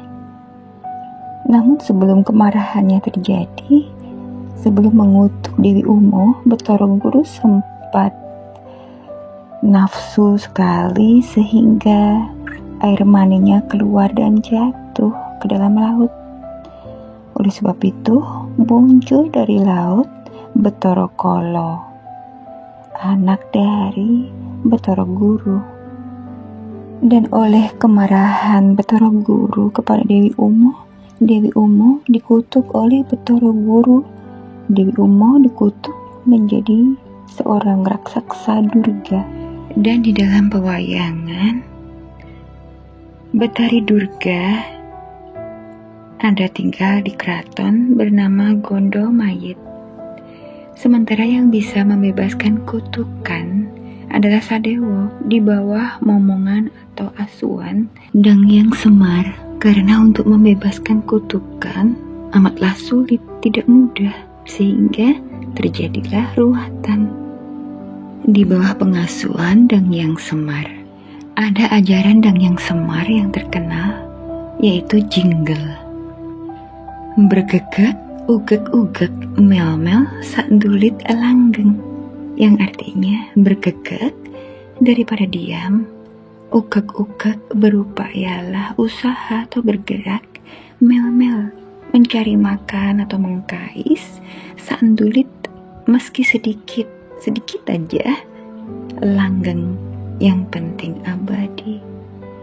Namun sebelum kemarahannya terjadi, sebelum mengutuk Dewi Umo, Betara Guru sempat nafsu sekali sehingga air maninya keluar dan jatuh ke dalam laut. Oleh sebab itu, muncul dari laut Bathara Kala, anak dari Bathara Guru. Dan oleh kemarahan Bathara Guru kepada Dewi Umo dikutuk oleh Bathara Guru. Dewi Umo dikutuk menjadi seorang raksasa Durga. Dan di dalam pewayangan Betari Durga ada tinggal di keraton bernama Gondomayit. Sementara yang bisa membebaskan kutukan adalah Sadewo di bawah momongan atau asuhan Danghyang Semar. Karena untuk membebaskan kutukan amatlah sulit, tidak mudah, sehingga terjadilah ruatan. Di bawah pengasuhan Danghyang Semar ada ajaran Danghyang Semar yang terkenal, yaitu jingle. Bergegak, ugek-ugek, mel-mel, sakdulit langgeng, yang artinya bergegak daripada diam, ugek-ugek berupayalah usaha atau bergerak, mel-mel mencari makan atau mengkais, sakdulit meski sedikit aja, langgeng yang penting abadi.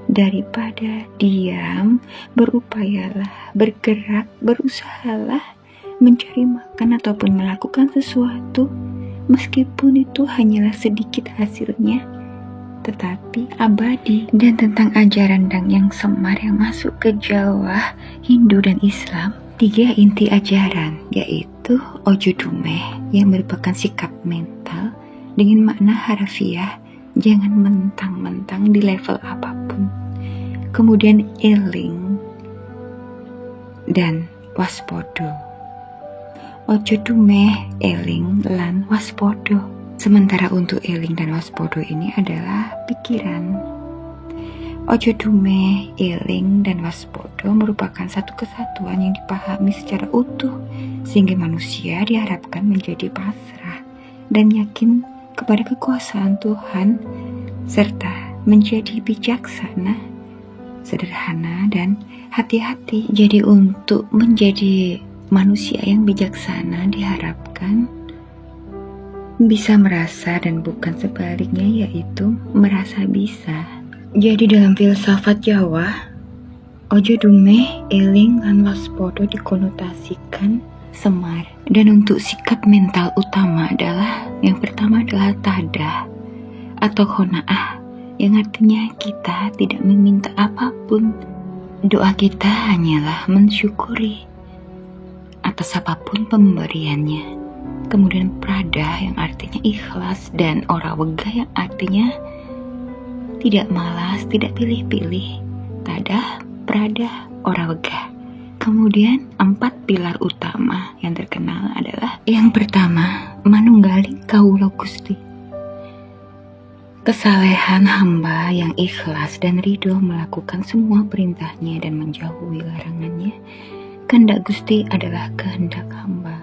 Daripada diam, berupayalah, bergerak, berusahalah mencari makan ataupun melakukan sesuatu, meskipun itu hanyalah sedikit hasilnya, tetapi abadi. Dan tentang ajaran Danghyang Semar yang masuk ke Jawa, Hindu dan Islam, 3 inti ajaran, yaitu Ojo Dumeh yang merupakan sikap mental dengan makna harafiah, jangan mentang-mentang di level apapun. Kemudian eling dan waspodo. Ojo dumeh, eling, lan waspodo. Sementara untuk eling dan waspodo ini adalah pikiran. Ojo dumeh, eling, dan waspodo merupakan satu kesatuan yang dipahami secara utuh, sehingga manusia diharapkan menjadi pasrah dan yakin kepada kekuasaan Tuhan, serta menjadi bijaksana, sederhana, dan hati-hati. Jadi untuk menjadi manusia yang bijaksana diharapkan bisa merasa dan bukan sebaliknya, yaitu merasa bisa. Jadi dalam filsafat Jawa, ojo dumeh, eling, lan waspodo dikonotasikan Semar. Dan untuk sikap mental utama adalah, yang pertama adalah tadah atau qanaah, yang artinya kita tidak meminta apapun. Doa kita hanyalah mensyukuri atas apapun pemberiannya. Kemudian prada yang artinya ikhlas, dan orawega yang artinya tidak malas, tidak pilih-pilih. Tadah, prada, orawega. Kemudian 4 pilar utama yang terkenal adalah, yang pertama, manunggaling kawula Gusti. Kesalehan hamba yang ikhlas dan ridho melakukan semua perintahnya dan menjauhi larangannya. Kehendak Gusti adalah kehendak hamba.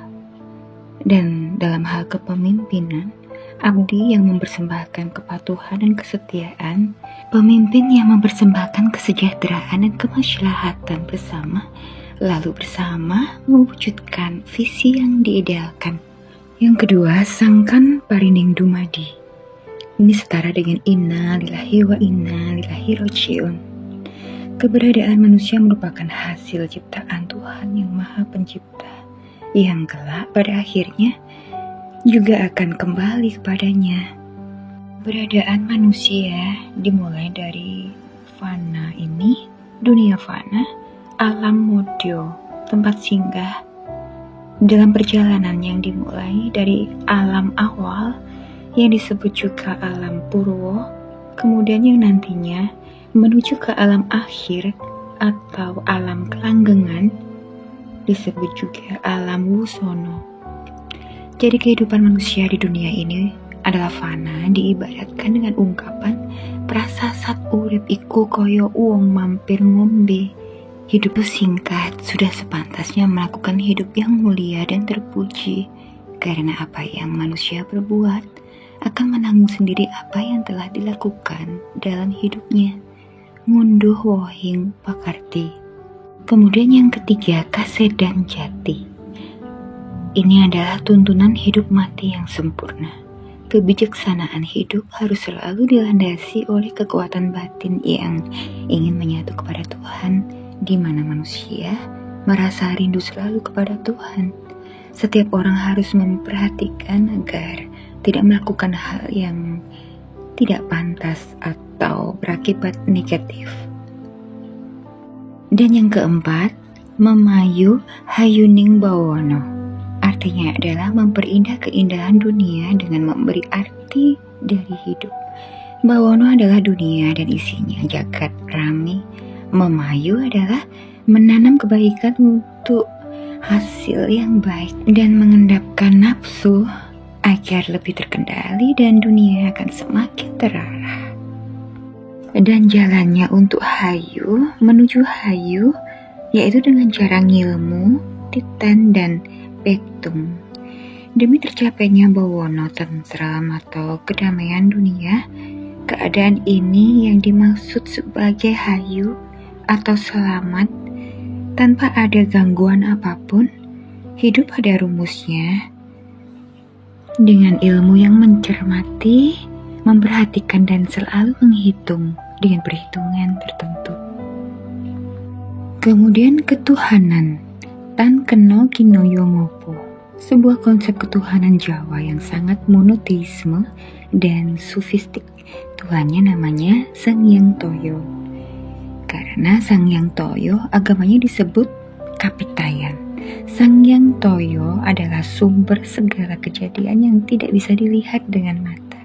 Dan dalam hal kepemimpinan, abdi yang mempersembahkan kepatuhan dan kesetiaan, pemimpin yang mempersembahkan kesejahteraan dan kemaslahatan bersama, lalu bersama mewujudkan visi yang diidealkan. Yang kedua, sangkan parining dumadi. Ini setara dengan inna lillahi wa inna ilaihi rajiun. Keberadaan manusia merupakan hasil ciptaan Tuhan yang Maha Pencipta, yang kelak pada akhirnya juga akan kembali kepadanya. Keberadaan manusia dimulai dari fana ini, dunia fana, alam modyo, tempat singgah dalam perjalanan yang dimulai dari alam awal yang disebut juga alam purwo, kemudian yang nantinya menuju ke alam akhir atau alam kelanggengan disebut juga alam wusono. Jadi kehidupan manusia di dunia ini adalah fana, diibaratkan dengan ungkapan prasasat urip iku koyo uang mampir ngombe. Hidup singkat, sudah sepantasnya melakukan hidup yang mulia dan terpuji, karena apa yang manusia perbuat akan menanggung sendiri apa yang telah dilakukan dalam hidupnya. Ngunduh wohing pakarti. Kemudian yang ketiga, kasedan jati. Ini adalah tuntunan hidup mati yang sempurna. Kebijaksanaan hidup harus selalu dilandasi oleh kekuatan batin yang ingin menyatu kepada Tuhan, di mana manusia merasa rindu selalu kepada Tuhan. Setiap orang harus memperhatikan agar tidak melakukan hal yang tidak pantas atau berakibat negatif. Dan yang keempat, memayu hayuning bawono. Artinya adalah memperindah keindahan dunia dengan memberi arti dari hidup. Bawono adalah dunia dan isinya, jagat rami. Memayu adalah menanam kebaikan untuk hasil yang baik dan mengendapkan nafsu agar lebih terkendali dan dunia akan semakin terarah. Dan jalannya untuk hayu menuju hayu yaitu dengan cara ngilmu, titan, dan bektum. Demi tercapainya bawono tentram atau kedamaian dunia, keadaan ini yang dimaksud sebagai hayu atau selamat tanpa ada gangguan apapun. Hidup pada rumusnya dengan ilmu yang mencermati, memperhatikan, dan selalu menghitung dengan perhitungan tertentu. Kemudian ketuhanan, tan keno kino yongopo, sebuah konsep ketuhanan Jawa yang sangat monoteisme dan sufistik. Tuhannya namanya Sang Hyang Toyo. Karena Sang Hyang Toyo agamanya disebut Kapitayan. Sang Hyang Toyo adalah sumber segala kejadian yang tidak bisa dilihat dengan mata,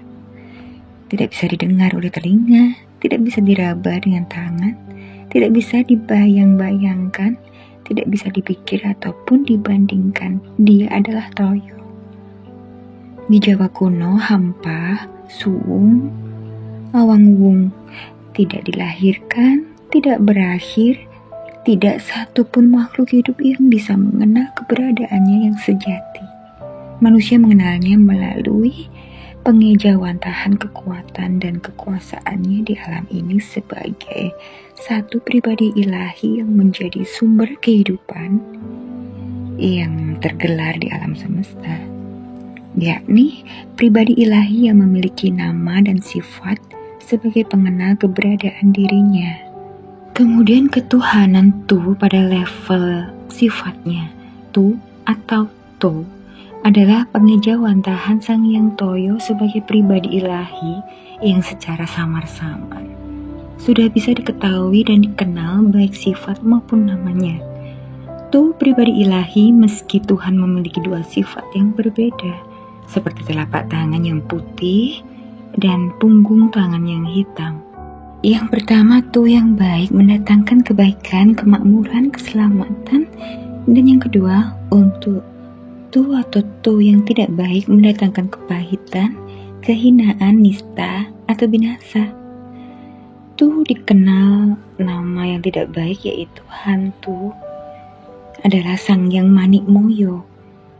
tidak bisa didengar oleh telinga, tidak bisa diraba dengan tangan, tidak bisa dibayang-bayangkan, tidak bisa dipikir ataupun dibandingkan. Dia adalah Toyo. Di Jawa kuno, hampa, suwung, awangwung, tidak dilahirkan, tidak berakhir, tidak satu pun makhluk hidup yang bisa mengenal keberadaannya yang sejati. Manusia mengenalnya melalui pengejawantahan kekuatan dan kekuasaannya di alam ini sebagai satu pribadi ilahi yang menjadi sumber kehidupan yang tergelar di alam semesta, yakni pribadi ilahi yang memiliki nama dan sifat sebagai pengenal keberadaan dirinya. Kemudian ketuhanan tu pada level sifatnya. Tu atau to adalah pengejawantahan Sang Hyang Toyo sebagai pribadi ilahi yang secara samar-samar sudah bisa diketahui dan dikenal baik sifat maupun namanya. Tu pribadi ilahi meski Tuhan memiliki dua sifat yang berbeda, seperti telapak tangan yang putih dan punggung tangan yang hitam. Yang pertama, tu yang baik mendatangkan kebaikan, kemakmuran, keselamatan. Dan yang kedua, untuk tu atau tu yang tidak baik mendatangkan kepahitan, kehinaan, nista, atau binasa. Tu dikenal nama yang tidak baik yaitu hantu adalah Sang Hyang Manik Moyo.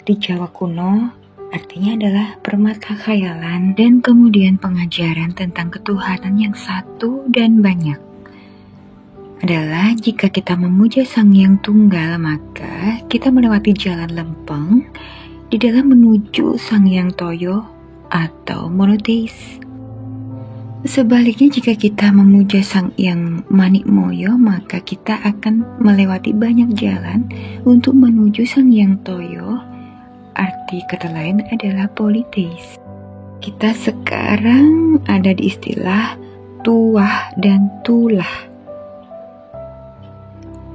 Di Jawa kuno artinya adalah permata khayalan dan kemudian pengajaran tentang ketuhanan yang satu dan banyak. Adalah jika kita memuja Sang Hyang Tunggal, maka kita melewati jalan lempeng di dalam menuju Sang Hyang Toyo atau monoteis. Sebaliknya, jika kita memuja Sang Hyang Manik Moyo, maka kita akan melewati banyak jalan untuk menuju Sang Hyang Toyo. Arti kata lain adalah politeis. Kita sekarang ada di istilah tuah dan tulah.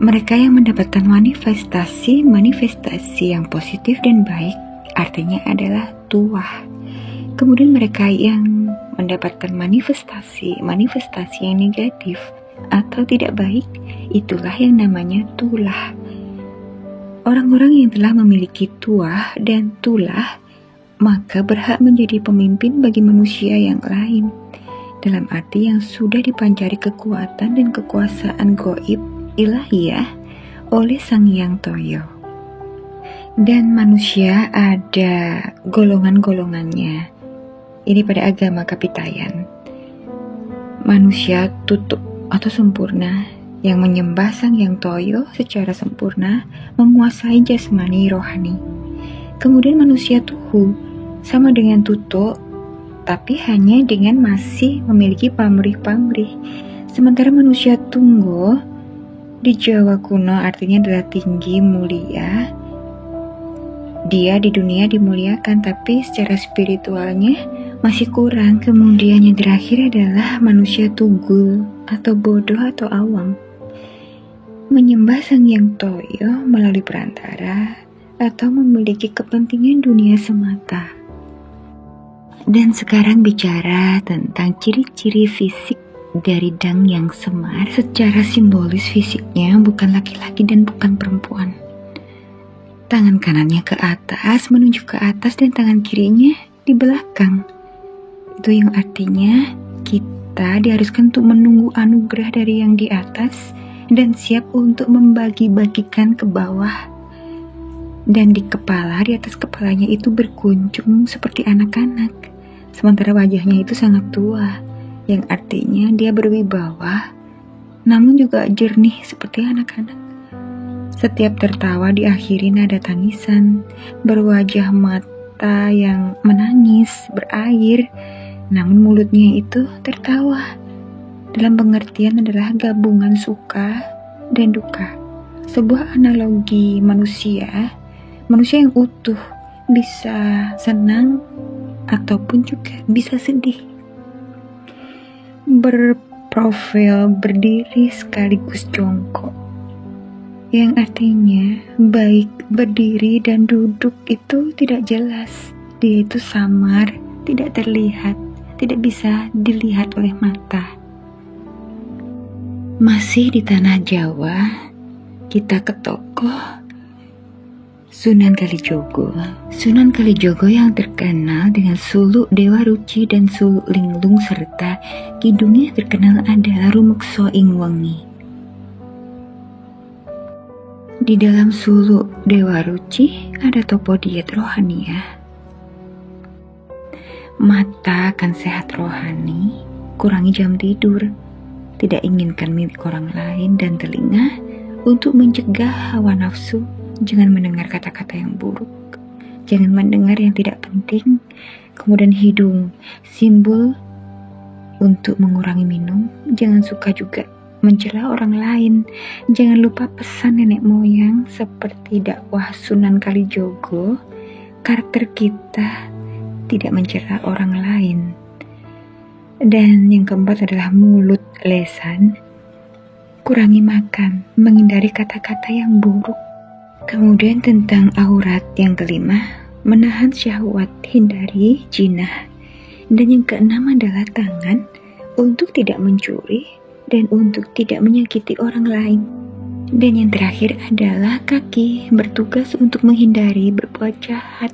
Mereka yang mendapatkan manifestasi yang positif dan baik artinya adalah tuah. Kemudian mereka yang mendapatkan manifestasi yang negatif atau tidak baik, itulah yang namanya tulah. Orang-orang yang telah memiliki tuah dan tulah maka berhak menjadi pemimpin bagi manusia yang lain, dalam arti yang sudah dipancari kekuatan dan kekuasaan gaib ilahiyah oleh Sang Hyang Toyo. Dan manusia ada golongan-golongannya. Ini pada agama Kapitayan. Manusia tutup atau sempurna yang menyembah Sang Hyang Toyo secara sempurna, menguasai jasmani rohani. Kemudian manusia tuhu, sama dengan tutuk, tapi hanya dengan masih memiliki pamrih-pamrih. Sementara manusia tunggu di Jawa kuno artinya adalah tinggi, mulia. Dia di dunia dimuliakan, tapi secara spiritualnya masih kurang. Kemudian yang terakhir adalah manusia tugul atau bodoh atau awam, menyembah Sang Yang Toyo melalui perantara atau memiliki kepentingan dunia semata. Dan sekarang bicara tentang ciri-ciri fisik dari Dang Yang Semar. Secara simbolis fisiknya bukan laki-laki dan bukan perempuan. Tangan kanannya ke atas, menunjuk ke atas, dan tangan kirinya di belakang. Itu yang artinya kita diharuskan untuk menunggu anugerah dari yang di atas dan siap untuk membagi-bagikan ke bawah. Dan di kepala, di atas kepalanya itu berkunjung seperti anak-anak. Sementara wajahnya itu sangat tua, yang artinya dia berwibawa, namun juga jernih seperti anak-anak. Setiap tertawa diakhiri nada tangisan, berwajah mata yang menangis, berair, namun mulutnya itu tertawa. Dalam pengertian adalah gabungan suka dan duka. Sebuah analogi manusia yang utuh, bisa senang ataupun juga bisa sedih. Berprofil berdiri sekaligus jongkok, yang artinya baik berdiri dan duduk itu tidak jelas. Dia itu samar, tidak terlihat, tidak bisa dilihat oleh mata. Masih di tanah Jawa, kita ke tokoh Sunan Kalijogo. Sunan Kalijogo yang terkenal dengan suluk Dewa Ruci dan suluk Linglung serta kidungnya terkenal adalah Rumekso ing Wengi. Di dalam suluk Dewa Ruci ada topo diet rohaniah. Mata akan sehat rohani, kurangi jam tidur, tidak inginkan milik orang lain, dan telinga untuk mencegah hawa nafsu. Jangan mendengar kata-kata yang buruk, jangan mendengar yang tidak penting. Kemudian hidung, simbol untuk mengurangi minum. Jangan suka juga mencela orang lain. Jangan lupa pesan nenek moyang seperti dakwah Sunan Kalijogo. Karakter kita tidak mencela orang lain. Dan yang keempat adalah mulut, lesan. Kurangi makan, menghindari kata-kata yang buruk. Kemudian tentang aurat yang kelima, menahan syahwat, hindari jinah. Dan yang keenam adalah tangan, untuk tidak mencuri dan untuk tidak menyakiti orang lain. Dan yang terakhir adalah kaki, bertugas untuk menghindari berbuat jahat.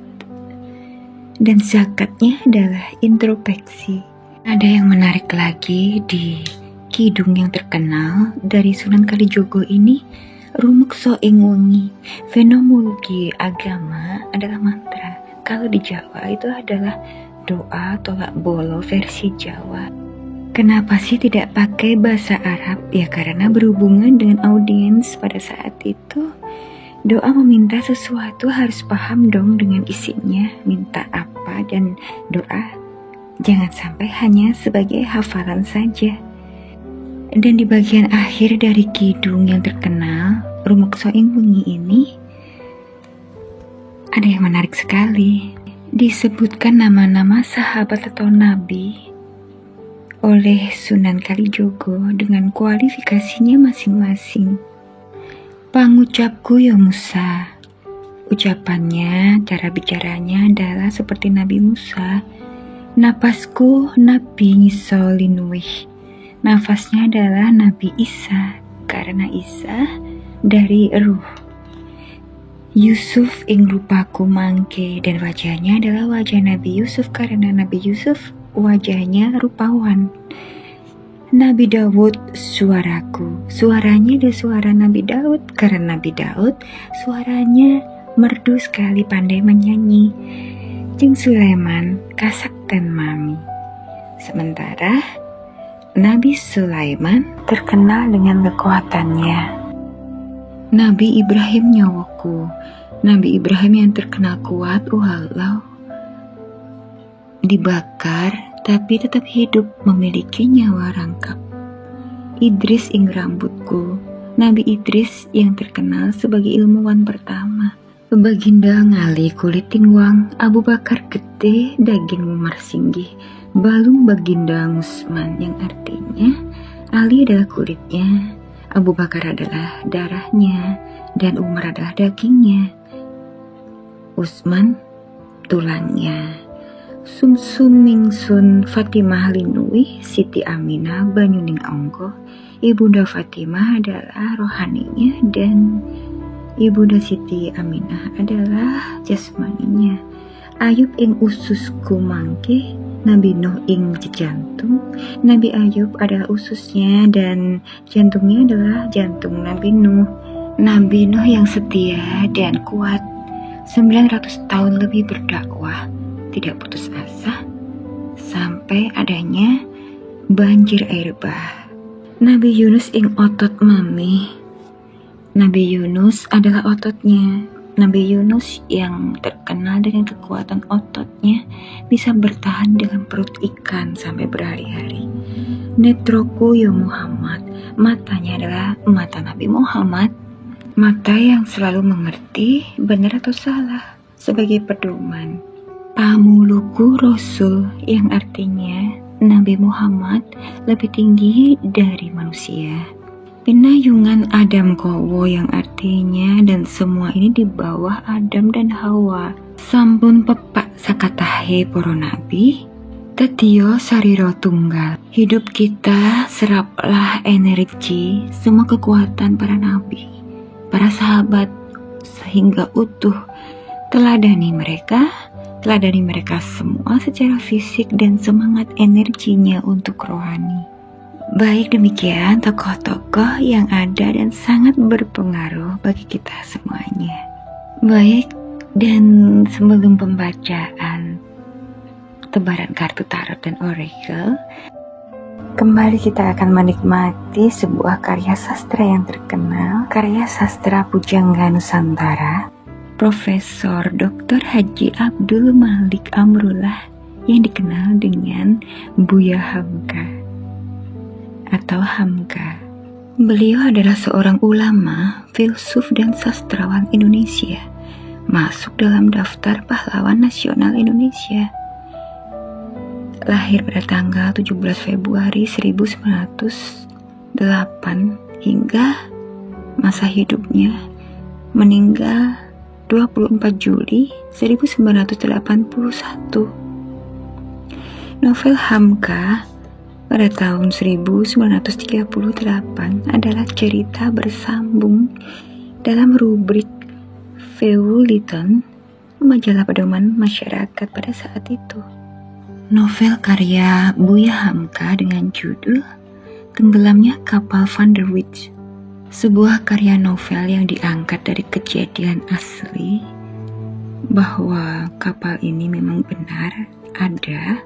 Dan zakatnya adalah introspeksi. Ada yang menarik lagi di kidung yang terkenal dari Sunan Kalijogo ini, Rumekso ing Wengi. Fenomenologi agama adalah mantra. Kalau di Jawa itu adalah doa tolak bolo versi Jawa. Kenapa sih tidak pakai bahasa Arab? Ya karena berhubungan dengan audiens pada saat itu. Doa meminta sesuatu harus paham dong dengan isinya, minta apa, dan doa jangan sampai hanya sebagai hafalan saja. Dan di bagian akhir dari kidung yang terkenal, Rumekso ing Wengi ini, ada yang menarik sekali. Disebutkan nama-nama sahabat atau nabi oleh Sunan Kalijogo dengan kualifikasinya masing-masing. Pangucapku ya Musa. Ucapannya, cara bicaranya adalah seperti Nabi Musa. Napasku Nabi Ngisolinuwih. Nafasnya adalah Nabi Isa, karena Isa dari ruh. Yusuf ing rupaku mangke, dan wajahnya adalah wajah Nabi Yusuf karena Nabi Yusuf wajahnya rupawan. Nabi Daud suaraku, suaranya ada suara Nabi Daud karena Nabi Daud suaranya merdu sekali, pandai menyanyi. Jeung Sulaiman kasakten mami. Sementara Nabi Sulaiman terkenal dengan kekuatannya. Nabi Ibrahim nyawaku, Nabi Ibrahim yang terkenal kuat walau dibakar tapi tetap hidup memiliki nyawa rangkap. Idris ing rambutku, Nabi Idris yang terkenal sebagai ilmuwan pertama. Baginda ngali kulit tingwang, Abu Bakar gede daging Umar singgih, balung baginda Utsman yang artinya Ali adalah kulitnya, Abu Bakar adalah darahnya, dan Umar adalah dagingnya, Utsman tulangnya. Sumsum mingsun Fatimah linui Siti Aminah banyuning ongko, Ibunda Fatimah adalah rohaninya dan Ibunda Siti Aminah adalah jasmaninya. Ayub ing ususku mangke, Nabi Nuh ing jantung. Nabi Ayub adalah ususnya dan jantungnya adalah jantung Nabi Nuh. Nabi Nuh yang setia dan kuat 900 tahun lebih berdakwah, tidak putus asa sampai adanya banjir air bah. Nabi Yunus ing otot mami. Nabi Yunus adalah ototnya. Nabi Yunus yang terkenal dengan kekuatan ototnya bisa bertahan dalam perut ikan sampai berhari-hari. Netroku ya Muhammad, matanya adalah mata Nabi Muhammad, mata yang selalu mengerti benar atau salah sebagai pedoman. Pamuluku Rasul yang artinya Nabi Muhammad lebih tinggi dari manusia. Pinayungan Adam Kowo yang artinya dan semua ini di bawah Adam dan Hawa. Sampun pepak sakatahe poro nabi, tetio sariro tunggal. Hidup kita seraplah energi semua kekuatan para nabi, para sahabat sehingga utuh. Teladani mereka semua secara fisik dan semangat energinya untuk rohani. Baik, demikian tokoh-tokoh yang ada dan sangat berpengaruh bagi kita semuanya. Baik, dan sebelum pembacaan tebaran kartu tarot dan oracle, kembali kita akan menikmati sebuah karya sastra yang terkenal, karya sastra Pujangga Nusantara, Profesor Dr. Haji Abdul Malik Amrullah yang dikenal dengan Buya Hamka atau Hamka. Beliau adalah seorang ulama, filsuf dan sastrawan Indonesia, masuk dalam daftar pahlawan nasional Indonesia. Lahir pada tanggal 17 Februari 1908 hingga masa hidupnya meninggal 24 Juli 1981. Novel Hamka pada tahun 1938 adalah cerita bersambung dalam rubrik Feuilleton, majalah pedoman masyarakat pada saat itu. Novel karya Buya Hamka dengan judul Tenggelamnya Kapal Van der Wijk, sebuah karya novel yang diangkat dari kejadian asli bahwa kapal ini memang benar ada.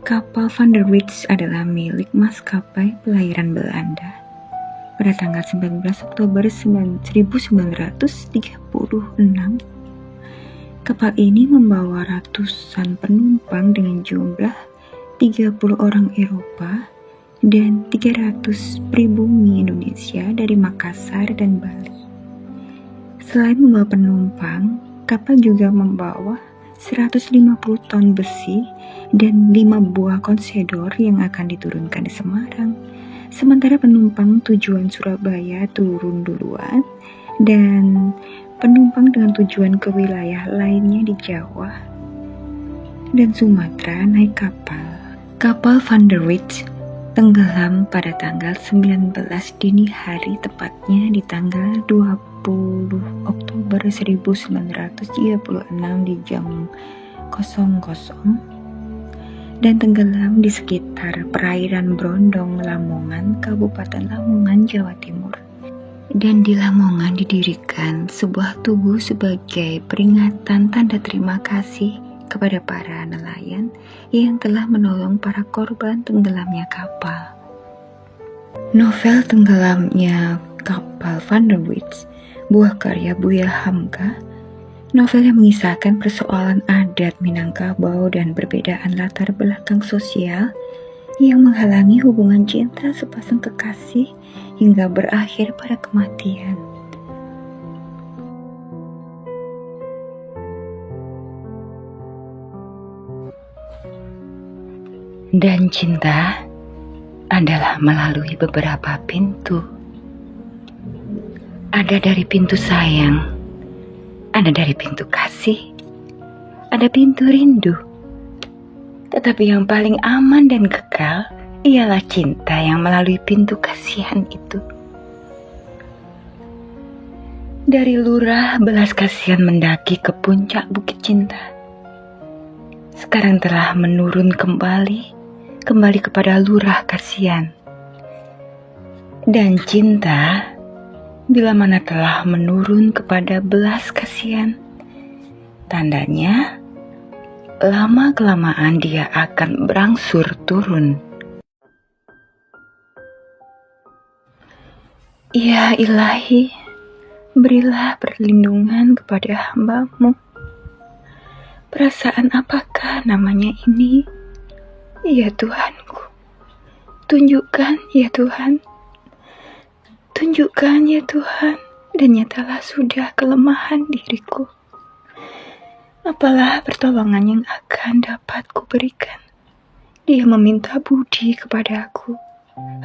Kapal Van der Wijk adalah milik maskapai pelayaran Belanda pada tanggal 19 Oktober 1936. Kapal ini membawa ratusan penumpang dengan jumlah 30 orang Eropa dan 300 pribumi Indonesia dari Makassar dan Bali. Selain membawa penumpang, kapal juga membawa 150 ton besi dan 5 buah konsedor yang akan diturunkan di Semarang. Sementara penumpang tujuan Surabaya turun duluan dan penumpang dengan tujuan ke wilayah lainnya di Jawa dan Sumatera naik kapal. Kapal Van der Wijk tenggelam pada tanggal 19 dini hari, tepatnya di tanggal 20 Oktober 1936 di jam 00 dan tenggelam di sekitar perairan Brondong, Lamongan, Kabupaten Lamongan, Jawa Timur. Dan di Lamongan didirikan sebuah tugu sebagai peringatan tanda terima kasih kepada para nelayan yang telah menolong para korban tenggelamnya kapal. Novel Tenggelamnya Kapal Van der Wijk, buah karya Buya Hamka, Novel yang mengisahkan persoalan adat Minangkabau dan perbedaan latar belakang sosial yang menghalangi hubungan cinta sepasang kekasih hingga berakhir pada kematian. Dan cinta adalah melalui beberapa pintu. Ada dari pintu sayang, ada dari pintu kasih, ada pintu rindu. Tetapi yang paling aman dan kekal ialah cinta yang melalui pintu kasihan itu. Dari lurah belas kasihan mendaki ke puncak bukit cinta. Sekarang telah menurun kembali kepada lurah kasihan. Dan cinta, bila mana telah menurun kepada belas kasihan, tandanya lama-kelamaan dia akan berangsur turun. Ya Ilahi, berilah perlindungan kepada hamba-Mu. Perasaan apakah namanya ini? Ya Tuhanku, tunjukkan ya Tuhan. Tunjukkan ya Tuhan, dan nyatalah sudah kelemahan diriku. Apalah pertolongan yang akan dapat kuberikan? Dia meminta budi kepada aku.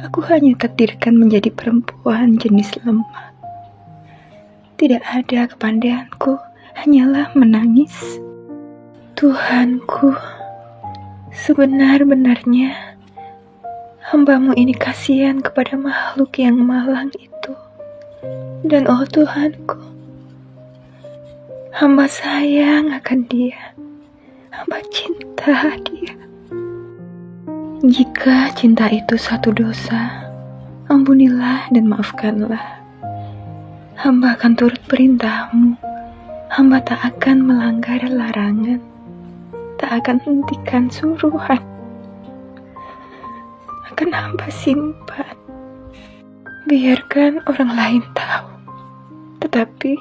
Aku hanya takdirkan menjadi perempuan jenis lemah. Tidak ada kepandaianku, hanyalah menangis. Tuhanku, sebenar-benarnya hamba-Mu ini kasihan kepada makhluk yang malang itu. Dan oh Tuhanku, hamba sayang akan dia, hamba cinta dia. Jika cinta itu satu dosa, ampunilah dan maafkanlah. Hamba akan turut perintah-Mu, hamba tak akan melanggar larangan, tak akan hentikan suruhan. Akan hamba simpan, biarkan orang lain tahu, tetapi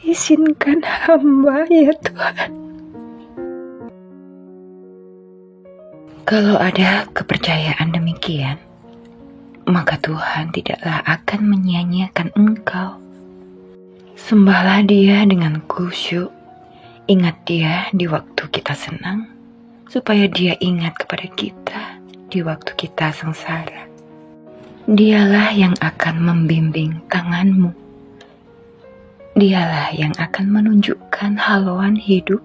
izinkan hamba ya Tuhan. Kalau ada kepercayaan demikian, maka Tuhan tidaklah akan menyia-nyiakan engkau. Sembahlah Dia dengan khusyuk. Ingat Dia di waktu kita senang, supaya Dia ingat kepada kita di waktu kita sengsara. Dialah yang akan membimbing tanganmu. Dialah yang akan menunjukkan haluan hidup.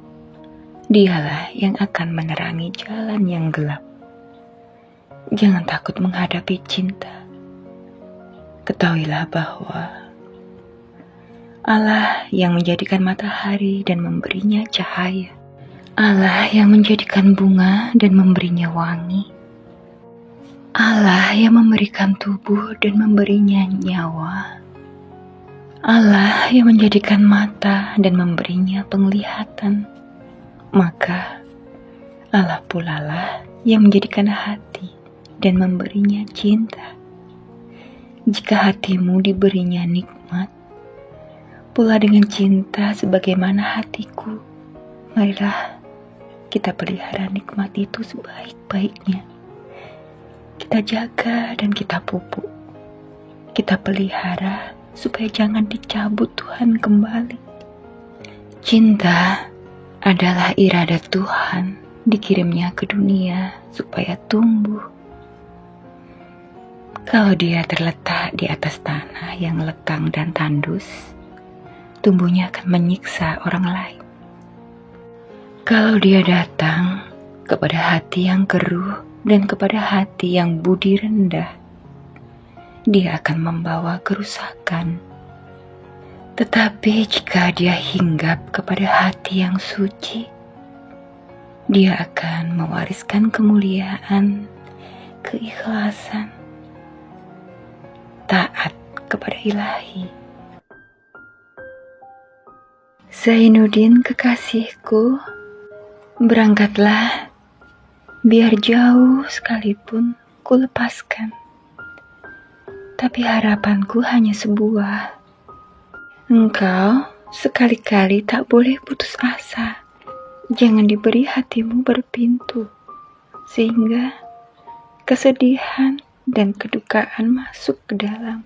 Dialah yang akan menerangi jalan yang gelap. Jangan takut menghadapi cinta. Ketahuilah bahwa Allah yang menjadikan matahari dan memberinya cahaya. Allah yang menjadikan bunga dan memberinya wangi. Allah yang memberikan tubuh dan memberinya nyawa. Allah yang menjadikan mata dan memberinya penglihatan. Maka Allah pula lah yang menjadikan hati dan memberinya cinta. Jika hatimu diberinya nikmat, pula dengan cinta sebagaimana hatiku, marilah kita pelihara nikmat itu sebaik-baiknya. Kita jaga dan kita pupuk. Kita pelihara supaya jangan dicabut Tuhan kembali. Cinta adalah iradat Tuhan dikirimnya ke dunia supaya tumbuh. Kalau dia terletak di atas tanah yang lekang dan tandus, tumbuhnya akan menyiksa orang lain. Kalau dia datang kepada hati yang keruh dan kepada hati yang budi rendah, dia akan membawa kerusakan. Tetapi jika dia hinggap kepada hati yang suci, dia akan mewariskan kemuliaan, keikhlasan, taat kepada Ilahi. Zainuddin kekasihku, berangkatlah, biar jauh sekalipun ku lepaskan. Tapi harapanku hanya sebuah. Engkau Sekali-kali tak boleh putus asa. Jangan diberi hatimu berpintu, sehingga kesedihan dan kedukaan masuk ke dalam.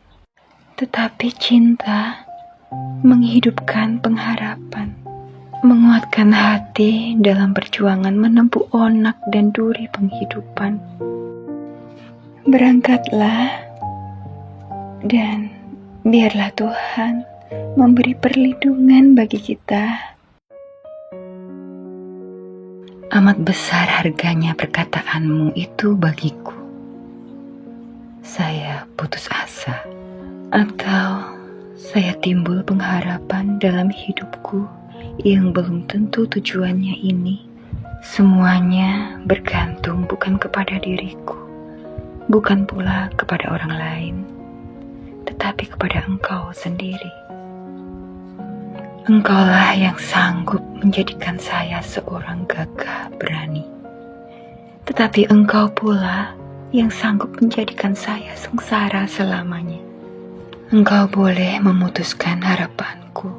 Tetapi cinta menghidupkan pengharapan, menguatkan hati dalam perjuangan menempuh onak dan duri penghidupan. Berangkatlah, dan biarlah Tuhan memberi perlindungan bagi kita. Amat besar harganya perkataanmu itu bagiku. Saya putus asa, atau saya timbul pengharapan dalam hidupku yang belum tentu tujuannya ini. Semuanya bergantung bukan kepada diriku, bukan pula kepada orang lain, tetapi kepada Engkau sendiri. Engkaulah yang sanggup menjadikan saya seorang gagah berani. Tetapi Engkau pula yang sanggup menjadikan saya sengsara selamanya. Engkau boleh memutuskan harapanku.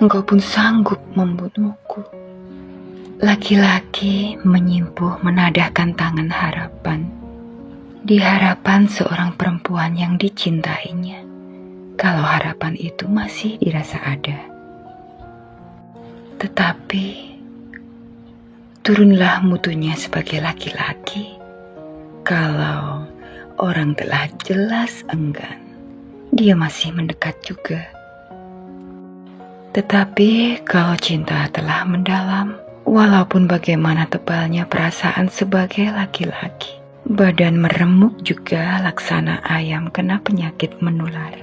Engkau pun sanggup membunuhku. Laki-laki menyimpuh menadahkan tangan harapan di harapan seorang perempuan yang dicintainya, kalau harapan itu masih dirasa ada. Tetapi turunlah mutunya sebagai laki-laki kalau orang telah jelas enggan, dia masih mendekat juga. Tetapi kalau cinta telah mendalam, walaupun bagaimana tebalnya perasaan sebagai laki-laki, badan meremuk juga laksana ayam kena penyakit menular.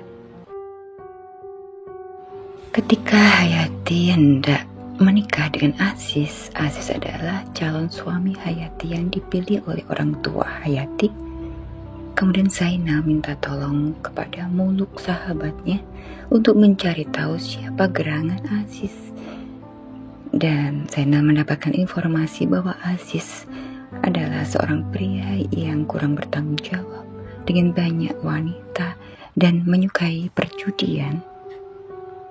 Ketika Hayati hendak menikah dengan Aziz adalah calon suami Hayati yang dipilih oleh orang tua Hayati. Kemudian Zainal minta tolong kepada muluk sahabatnya untuk mencari tahu siapa gerangan Aziz. Dan Zainal mendapatkan informasi bahwa Aziz adalah seorang pria yang kurang bertanggung jawab dengan banyak wanita dan menyukai perjudian.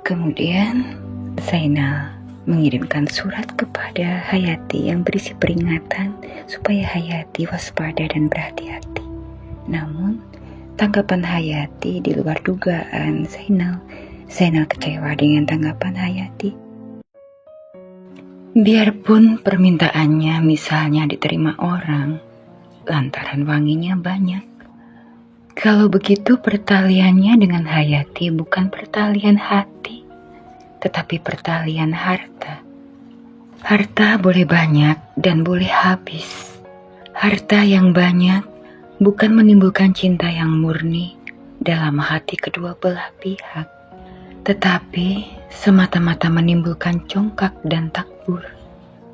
Kemudian Zainal mengirimkan surat kepada Hayati yang berisi peringatan supaya Hayati waspada dan berhati-hati. Namun tanggapan Hayati di luar dugaan Zainal. Zainal kecewa dengan tanggapan Hayati. Biarpun permintaannya misalnya diterima orang lantaran wanginya banyak, kalau begitu pertaliannya dengan Hayati bukan pertalian hati, tetapi pertalian harta. Harta boleh banyak dan boleh habis. Harta yang banyak bukan menimbulkan cinta yang murni dalam hati kedua belah pihak, tetapi semata-mata menimbulkan congkak dan takbur.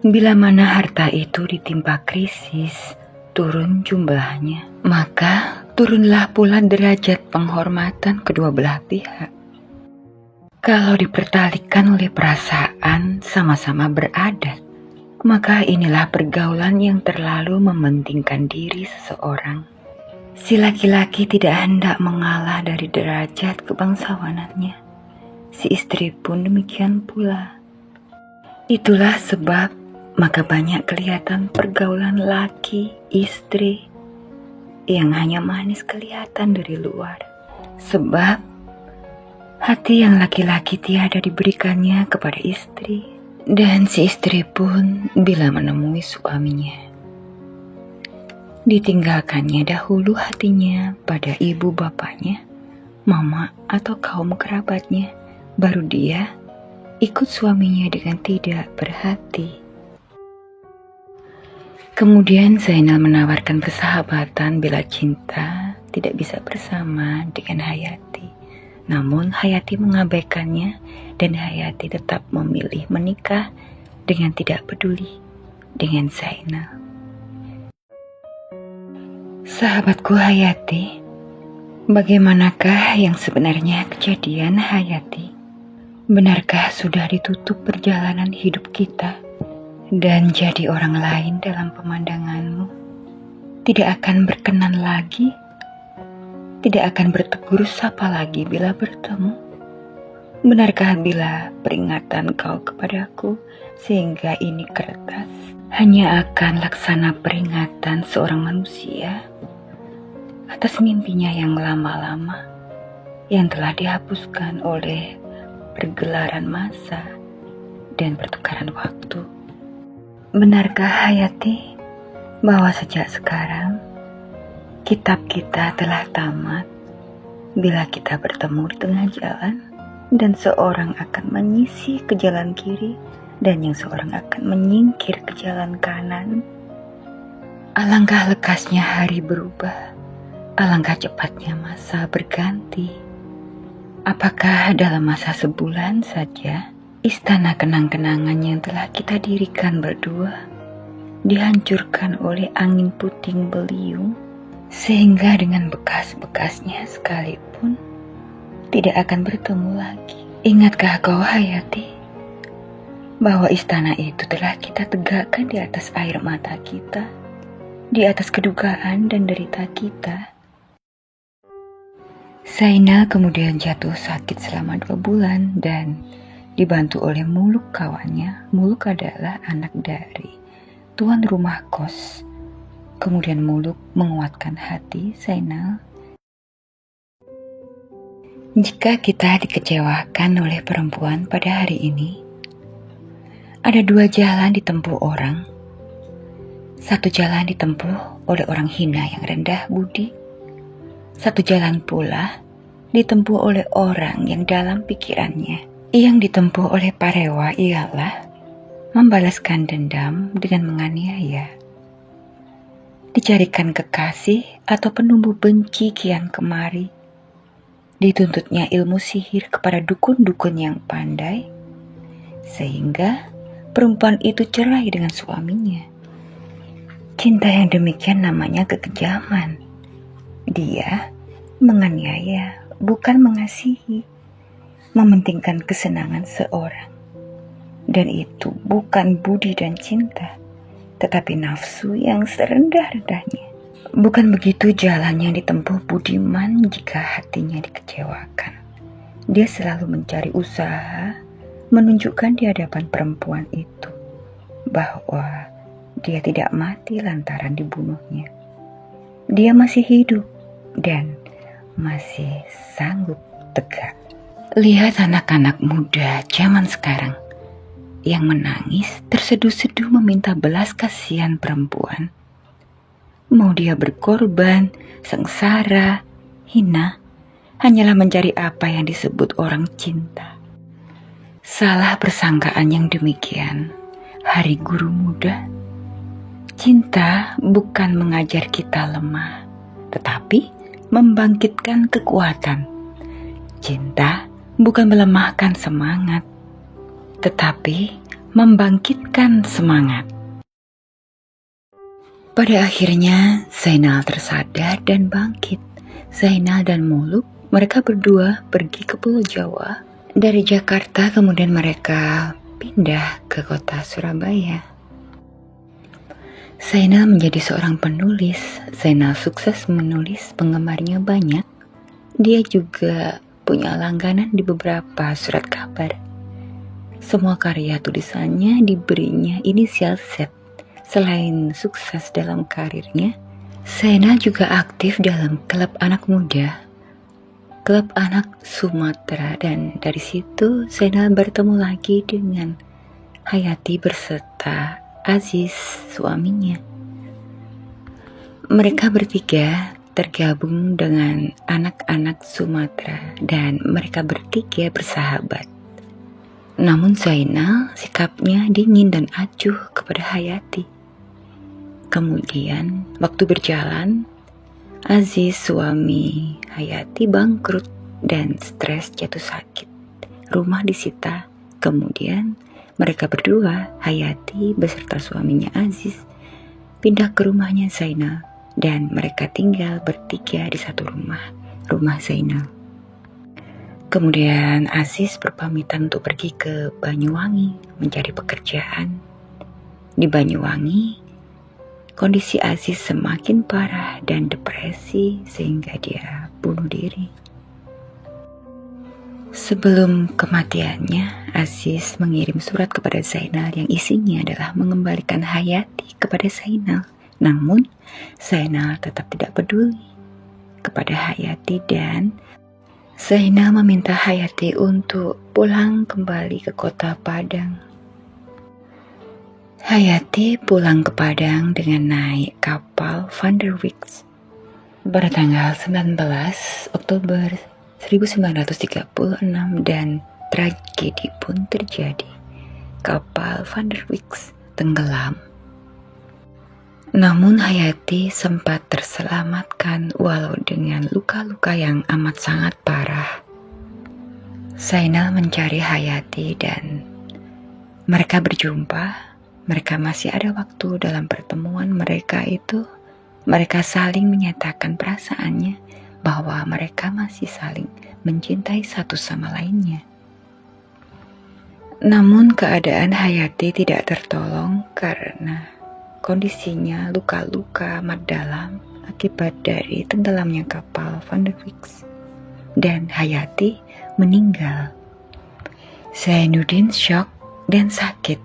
Bila mana harta itu ditimpa krisis, turun jumlahnya, maka turunlah pula derajat penghormatan kedua belah pihak. Kalau dipertalikan oleh perasaan sama-sama beradat, maka inilah pergaulan yang terlalu mementingkan diri seseorang. Si laki-laki tidak hendak mengalah dari derajat kebangsawanannya. Si istri pun demikian pula. Itulah sebab maka banyak kelihatan pergaulan laki istri yang hanya manis kelihatan dari luar. Sebab hati yang laki-laki tiada diberikannya kepada istri, dan si istri pun bila menemui suaminya, ditinggalkannya dahulu hatinya pada ibu bapaknya, mama atau kaum kerabatnya, baru dia ikut suaminya dengan tidak berhati. Kemudian Zainal menawarkan persahabatan bila cinta tidak bisa bersama dengan Hayati. Namun Hayati mengabaikannya dan Hayati tetap memilih menikah dengan tidak peduli dengan Zainal. Sahabatku Hayati, bagaimanakah yang sebenarnya kejadian Hayati? Benarkah sudah ditutup perjalanan hidup kita dan jadi orang lain dalam pemandanganmu? Tidak akan berkenan lagi? Tidak akan bertegur sapa lagi bila bertemu? Benarkah bila peringatan kau kepadaku sehingga ini kertas hanya akan laksana peringatan seorang manusia atas mimpinya yang lama-lama yang telah dihapuskan oleh pergelaran masa dan pertukaran waktu? Benarkah Hayati bahwa sejak sekarang kitab kita telah tamat bila kita bertemu di tengah jalan dan seorang akan menyisi ke jalan kiri dan yang seorang akan menyingkir ke jalan kanan? Alangkah lekasnya hari berubah, alangkah cepatnya masa berganti. Apakah dalam masa sebulan saja istana kenang-kenangan yang telah kita dirikan berdua dihancurkan oleh angin puting beliung, sehingga dengan bekas-bekasnya sekalipun tidak akan bertemu lagi? Ingatkah kau Hayati bahwa istana itu telah kita tegakkan di atas air mata kita, di atas kedukaan dan derita kita? Zainal kemudian jatuh sakit selama 2 bulan dan dibantu oleh Muluk kawannya. Muluk adalah anak dari tuan rumah kos. Kemudian Muluk menguatkan hati Zainal. Jika kita dikecewakan oleh perempuan pada hari ini, ada 2 jalan ditempuh orang. Satu jalan ditempuh oleh orang hina yang rendah budi. Satu jalan pula ditempuh oleh orang yang dalam pikirannya. Yang ditempuh oleh Parewa ialah membalaskan dendam dengan menganiaya. Dicarikan kekasih atau penumbuh benci kian kemari. Dituntutnya ilmu sihir kepada dukun-dukun yang pandai, sehingga perempuan itu cerai dengan suaminya. Cinta yang demikian namanya kekejaman. Dia menganiaya, bukan mengasihi, mementingkan kesenangan seorang. Dan itu bukan budi dan cinta, tetapi nafsu yang serendah-rendahnya. Bukan begitu jalan yang ditempuh budiman jika hatinya dikecewakan. Dia selalu mencari usaha menunjukkan di hadapan perempuan itu bahwa dia tidak mati lantaran dibunuhnya. Dia masih hidup dan masih sanggup tegak. Lihat anak-anak muda zaman sekarang yang menangis terseduh-seduh meminta belas kasihan perempuan. Mau dia berkorban, sengsara, hina, hanyalah mencari apa yang disebut orang cinta. Salah persangkaan yang demikian, hari guru muda. Cinta bukan mengajar kita lemah, tetapi membangkitkan kekuatan. Cinta bukan melemahkan semangat, tetapi membangkitkan semangat. Pada akhirnya Zainal tersadar dan bangkit. Zainal dan Muluk, mereka berdua pergi ke Pulau Jawa. Dari Jakarta kemudian mereka pindah ke kota Surabaya. Zainal menjadi seorang penulis. Zainal sukses menulis, penggemarnya banyak. Dia juga punya langganan di beberapa surat kabar. Semua karya tulisannya diberinya inisial Z. Selain sukses dalam karirnya, Zainal juga aktif dalam klub anak muda, klub anak Sumatera, dan dari situ Zainal bertemu lagi dengan Hayati berserta Aziz, suaminya. Mereka bertiga tergabung dengan anak-anak Sumatera dan mereka bertiga bersahabat. Namun Zainal sikapnya dingin dan acuh kepada Hayati. Kemudian waktu berjalan, Aziz suami Hayati bangkrut dan stres jatuh sakit. Rumah disita. Kemudian mereka berdua, Hayati beserta suaminya Aziz, pindah ke rumahnya Zainal. Dan mereka tinggal bertiga di satu rumah, rumah Zainal. Kemudian Aziz berpamitan untuk pergi ke Banyuwangi mencari pekerjaan. Di Banyuwangi, kondisi Aziz semakin parah dan depresi sehingga dia bunuh diri. Sebelum kematiannya, Aziz mengirim surat kepada Zainal yang isinya adalah mengembalikan Hayati kepada Zainal. Namun, Zainal tetap tidak peduli kepada Hayati dan Zainal meminta Hayati untuk pulang kembali ke kota Padang. Hayati pulang ke Padang dengan naik kapal Van der Wijk pada tanggal 19 Oktober 1936 dan tragedi pun terjadi. Kapal Van der Wijk tenggelam. Namun Hayati sempat terselamatkan walau dengan luka-luka yang amat sangat parah. Zainal mencari Hayati dan mereka berjumpa. Mereka masih ada waktu dalam pertemuan mereka itu. Mereka saling menyatakan perasaannya bahwa mereka masih saling mencintai satu sama lainnya. Namun keadaan Hayati tidak tertolong karena kondisinya luka-luka amat dalam akibat dari tenggelamnya kapal Van der Wijk dan Hayati meninggal. Zainuddin syok dan sakit.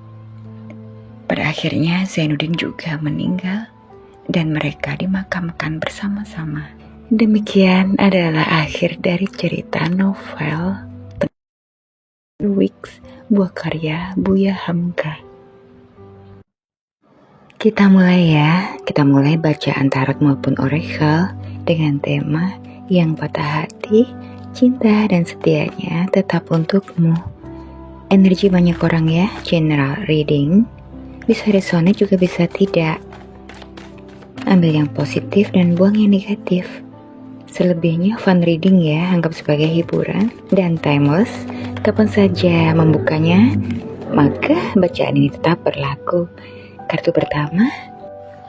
Pada akhirnya Zainuddin juga meninggal dan mereka dimakamkan bersama-sama. Demikian adalah akhir dari cerita novel Van der Wijk buah karya Buya Hamka. Kita mulai bacaan tarot maupun oracle dengan tema yang patah hati, cinta dan setianya tetap untukmu. Energi banyak orang ya, general reading. Bisa resonate juga bisa tidak. Ambil yang positif dan buang yang negatif. Selebihnya fun reading ya, anggap sebagai hiburan dan timeless. Kapan saja membukanya, maka bacaan ini tetap berlaku. Kartu pertama,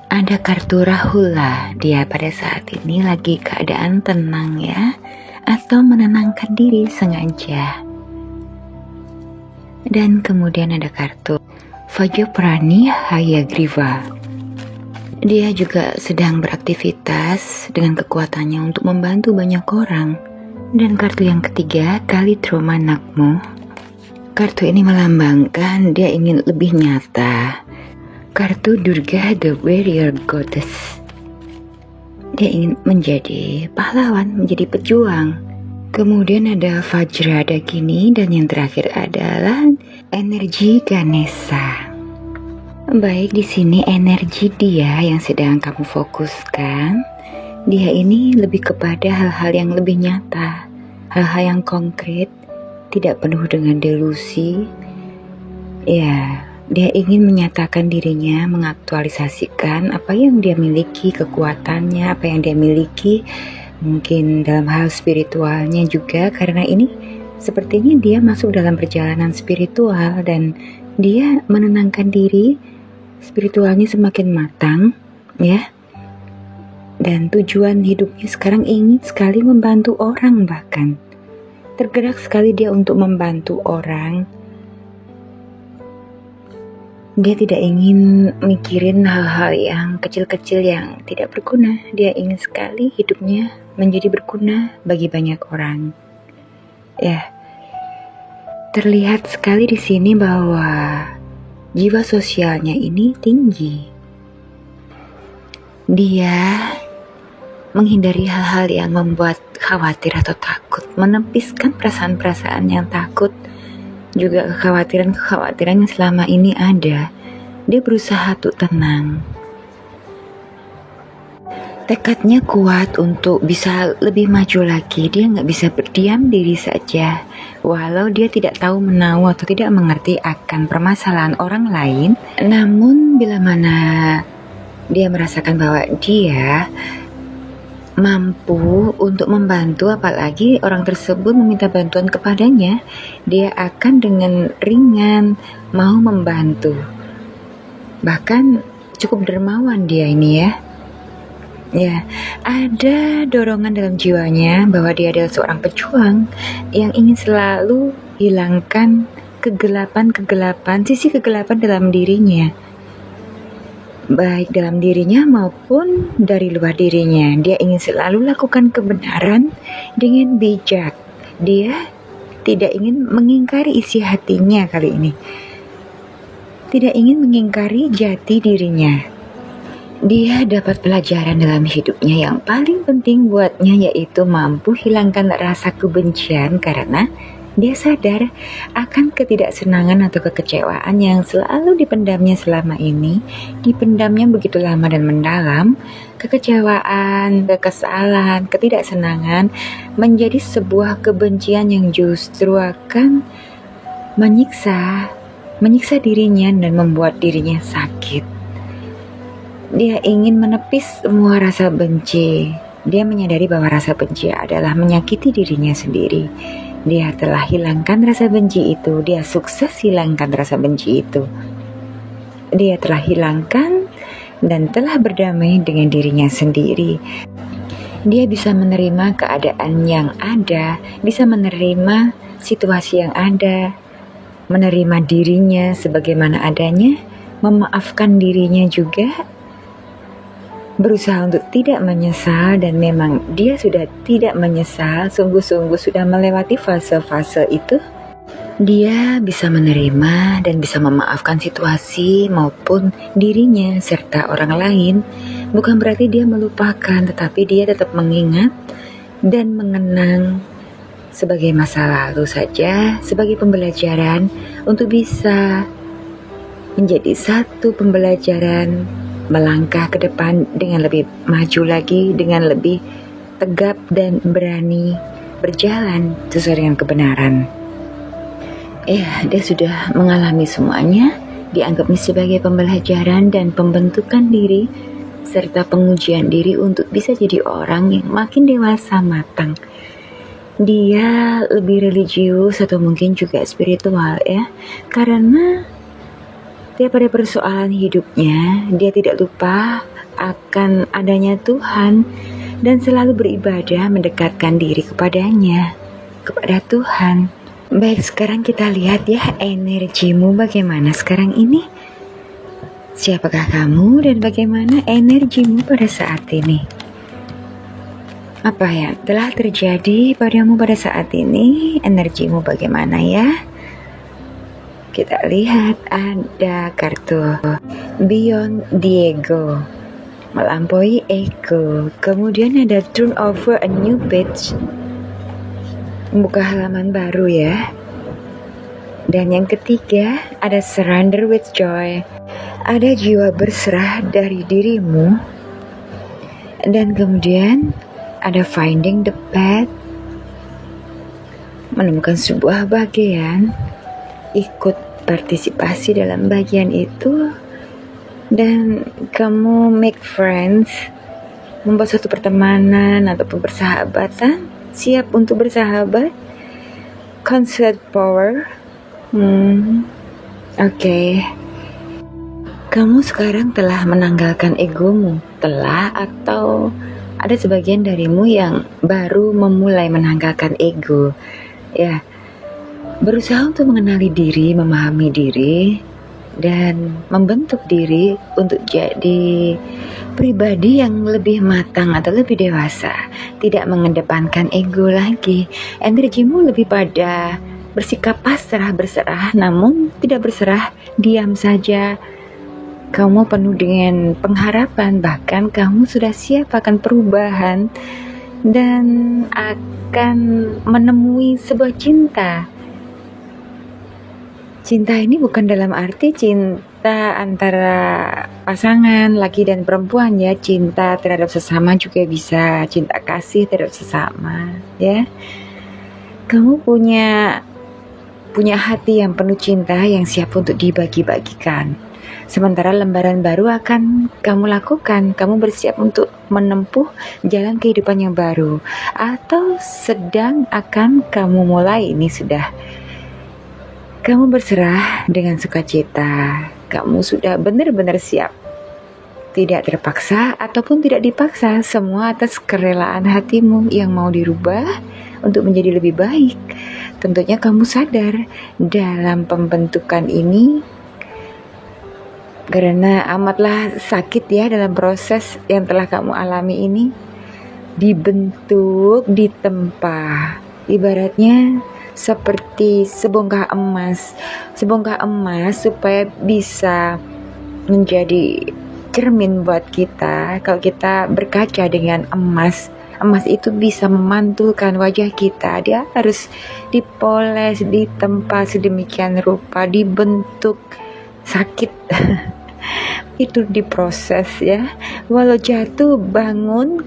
ada kartu Rahula. Dia pada saat ini lagi keadaan tenang ya, atau menenangkan diri sengaja. Dan kemudian ada kartu Vajoprani Hayagriva. Dia juga sedang beraktivitas dengan kekuatannya untuk membantu banyak orang. Dan kartu yang ketiga, Kalithroma Nagmo. Kartu ini melambangkan dia ingin lebih nyata. Kartu Durga the Warrior Goddess. Dia ingin menjadi pahlawan, menjadi pejuang. Kemudian ada Vajra Dagini dan yang terakhir adalah energi Ganesha. Baik, di sini energi dia yang sedang kamu fokuskan. Dia ini lebih kepada hal-hal yang lebih nyata, hal-hal yang konkret, tidak penuh dengan delusi. Ya, dia ingin menyatakan dirinya, mengaktualisasikan apa yang dia miliki, kekuatannya, apa yang dia miliki, mungkin dalam hal spiritualnya juga, karena ini sepertinya dia masuk dalam perjalanan spiritual dan dia menenangkan diri, spiritualnya semakin matang, ya. Dan tujuan hidupnya sekarang ingin sekali membantu orang, bahkan tergerak sekali dia untuk membantu orang. Dia tidak ingin mikirin hal-hal yang kecil-kecil yang tidak berguna. Dia ingin sekali hidupnya menjadi berguna bagi banyak orang. Ya, terlihat sekali di sini bahwa jiwa sosialnya ini tinggi. Dia menghindari hal-hal yang membuat khawatir atau takut, menepiskan perasaan-perasaan yang takut, juga kekhawatiran-kekhawatiran yang selama ini ada. Dia berusaha untuk tenang. Tekadnya kuat untuk bisa lebih maju lagi. Dia nggak bisa berdiam diri saja. Walau dia tidak tahu menahu atau tidak mengerti akan permasalahan orang lain, namun bila mana dia merasakan bahwa dia mampu untuk membantu, apalagi orang tersebut meminta bantuan kepadanya, dia akan dengan ringan mau membantu. Bahkan cukup dermawan dia ini ya. Ya, ada dorongan dalam jiwanya bahwa dia adalah seorang pejuang yang ingin selalu hilangkan kegelapan, sisi kegelapan dalam dirinya. Baik dalam dirinya maupun dari luar dirinya. Dia ingin selalu lakukan kebenaran dengan bijak. Dia tidak ingin mengingkari isi hatinya kali ini. Tidak ingin mengingkari jati dirinya. Dia dapat pelajaran dalam hidupnya yang paling penting buatnya, yaitu mampu hilangkan rasa kebencian karena dia sadar akan ketidaksenangan atau kekecewaan yang selalu dipendamnya selama ini, dipendamnya begitu lama dan mendalam. Kekecewaan, kekesalan, ketidaksenangan menjadi sebuah kebencian yang justru akan menyiksa dirinya dan membuat dirinya sakit. Dia ingin menepis semua rasa benci. Dia menyadari bahwa rasa benci adalah menyakiti dirinya sendiri. Dia telah hilangkan rasa benci itu. Dia sukses hilangkan rasa benci itu. Dia telah hilangkan dan telah berdamai dengan dirinya sendiri. Dia bisa menerima keadaan yang ada, bisa menerima situasi yang ada, menerima dirinya sebagaimana adanya, memaafkan dirinya juga, berusaha untuk tidak menyesal, dan memang dia sudah tidak menyesal, sungguh-sungguh sudah melewati fase-fase itu. Dia bisa menerima dan bisa memaafkan situasi maupun dirinya serta orang lain. Bukan berarti dia melupakan, tetapi dia tetap mengingat dan mengenang sebagai masa lalu saja, sebagai pembelajaran untuk bisa menjadi satu pembelajaran melangkah ke depan dengan lebih maju lagi, dengan lebih tegap dan berani berjalan sesuai dengan kebenaran. Dia sudah mengalami semuanya, dianggap sebagai pembelajaran dan pembentukan diri serta pengujian diri untuk bisa jadi orang yang makin dewasa matang. Dia lebih religius atau mungkin juga spiritual ya, karena tiap ada persoalan hidupnya, dia tidak lupa akan adanya Tuhan dan selalu beribadah mendekatkan diri kepadanya, kepada Tuhan. Baik, sekarang kita lihat ya energimu bagaimana sekarang ini. Siapakah kamu dan bagaimana energimu pada saat ini? Apa yang telah terjadi padamu pada saat ini? Energimu bagaimana ya? Kita lihat ada kartu Beyond the Ego, melampaui ego. Kemudian ada Turn Over a New Page, buka halaman baru ya. Dan yang ketiga ada Surrender with Joy, ada jiwa berserah dari dirimu. Dan kemudian ada Finding the Path, menemukan sebuah bagian, ikut partisipasi dalam bagian itu, dan kamu make friends, membuat suatu pertemanan ataupun persahabatan, siap untuk bersahabat. Concept power. Oke. Kamu sekarang telah menanggalkan egomu, telah atau ada sebagian darimu yang baru memulai menanggalkan ego ya. Berusaha untuk mengenali diri, memahami diri, dan membentuk diri untuk jadi pribadi yang lebih matang atau lebih dewasa. Tidak mengedepankan ego lagi. Energimu lebih pada bersikap pasrah, berserah, namun tidak berserah, diam saja. Kamu penuh dengan pengharapan, bahkan kamu sudah siap akan perubahan dan akan menemui sebuah cinta. Cinta ini bukan dalam arti cinta antara pasangan laki dan perempuan ya, cinta terhadap sesama juga bisa, cinta kasih terhadap sesama ya. Kamu punya hati yang penuh cinta yang siap untuk dibagi-bagikan. Sementara lembaran baru akan kamu lakukan, kamu bersiap untuk menempuh jalan kehidupan yang baru atau sedang akan kamu mulai. Ini sudah kamu berserah dengan sukacita. Kamu sudah benar-benar siap. Tidak terpaksa ataupun tidak dipaksa. Semua atas kerelaan hatimu yang mau dirubah untuk menjadi lebih baik. Tentunya kamu sadar dalam pembentukan ini, karena amatlah sakit ya dalam proses yang telah kamu alami ini. Dibentuk, ditempa. Ibaratnya seperti sebongkah emas. Sebongkah emas supaya bisa menjadi cermin buat kita. Kalau kita berkaca dengan emas itu bisa memantulkan wajah kita. Dia harus dipoles, ditempa sedemikian rupa, dibentuk, sakit. Itu diproses ya. Walau jatuh bangun,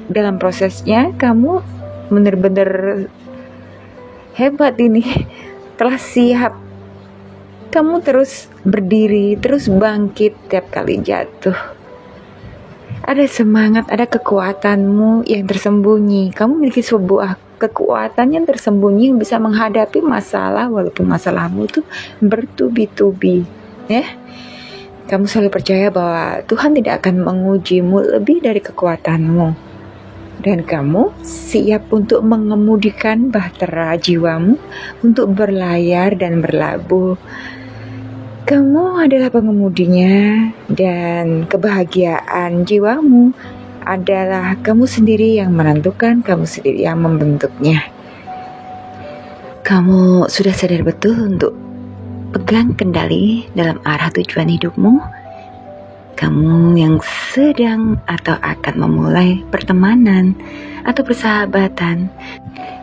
dalam prosesnya kamu benar-benar hebat ini. Telah siap. Kamu terus berdiri, terus bangkit tiap kali jatuh. Ada semangat, ada kekuatanmu yang tersembunyi. Kamu memiliki sebuah kekuatan yang tersembunyi yang bisa menghadapi masalah, walaupun masalahmu itu bertubi-tubi. Ya, kamu selalu percaya bahwa Tuhan tidak akan mengujimu lebih dari kekuatanmu. Dan kamu siap untuk mengemudikan bahtera jiwamu untuk berlayar dan berlabuh. Kamu adalah pengemudinya, dan kebahagiaan jiwamu adalah kamu sendiri yang menentukan, kamu sendiri yang membentuknya. Kamu sudah sadar betul untuk pegang kendali dalam arah tujuan hidupmu. Kamu yang sedang atau akan memulai pertemanan atau persahabatan.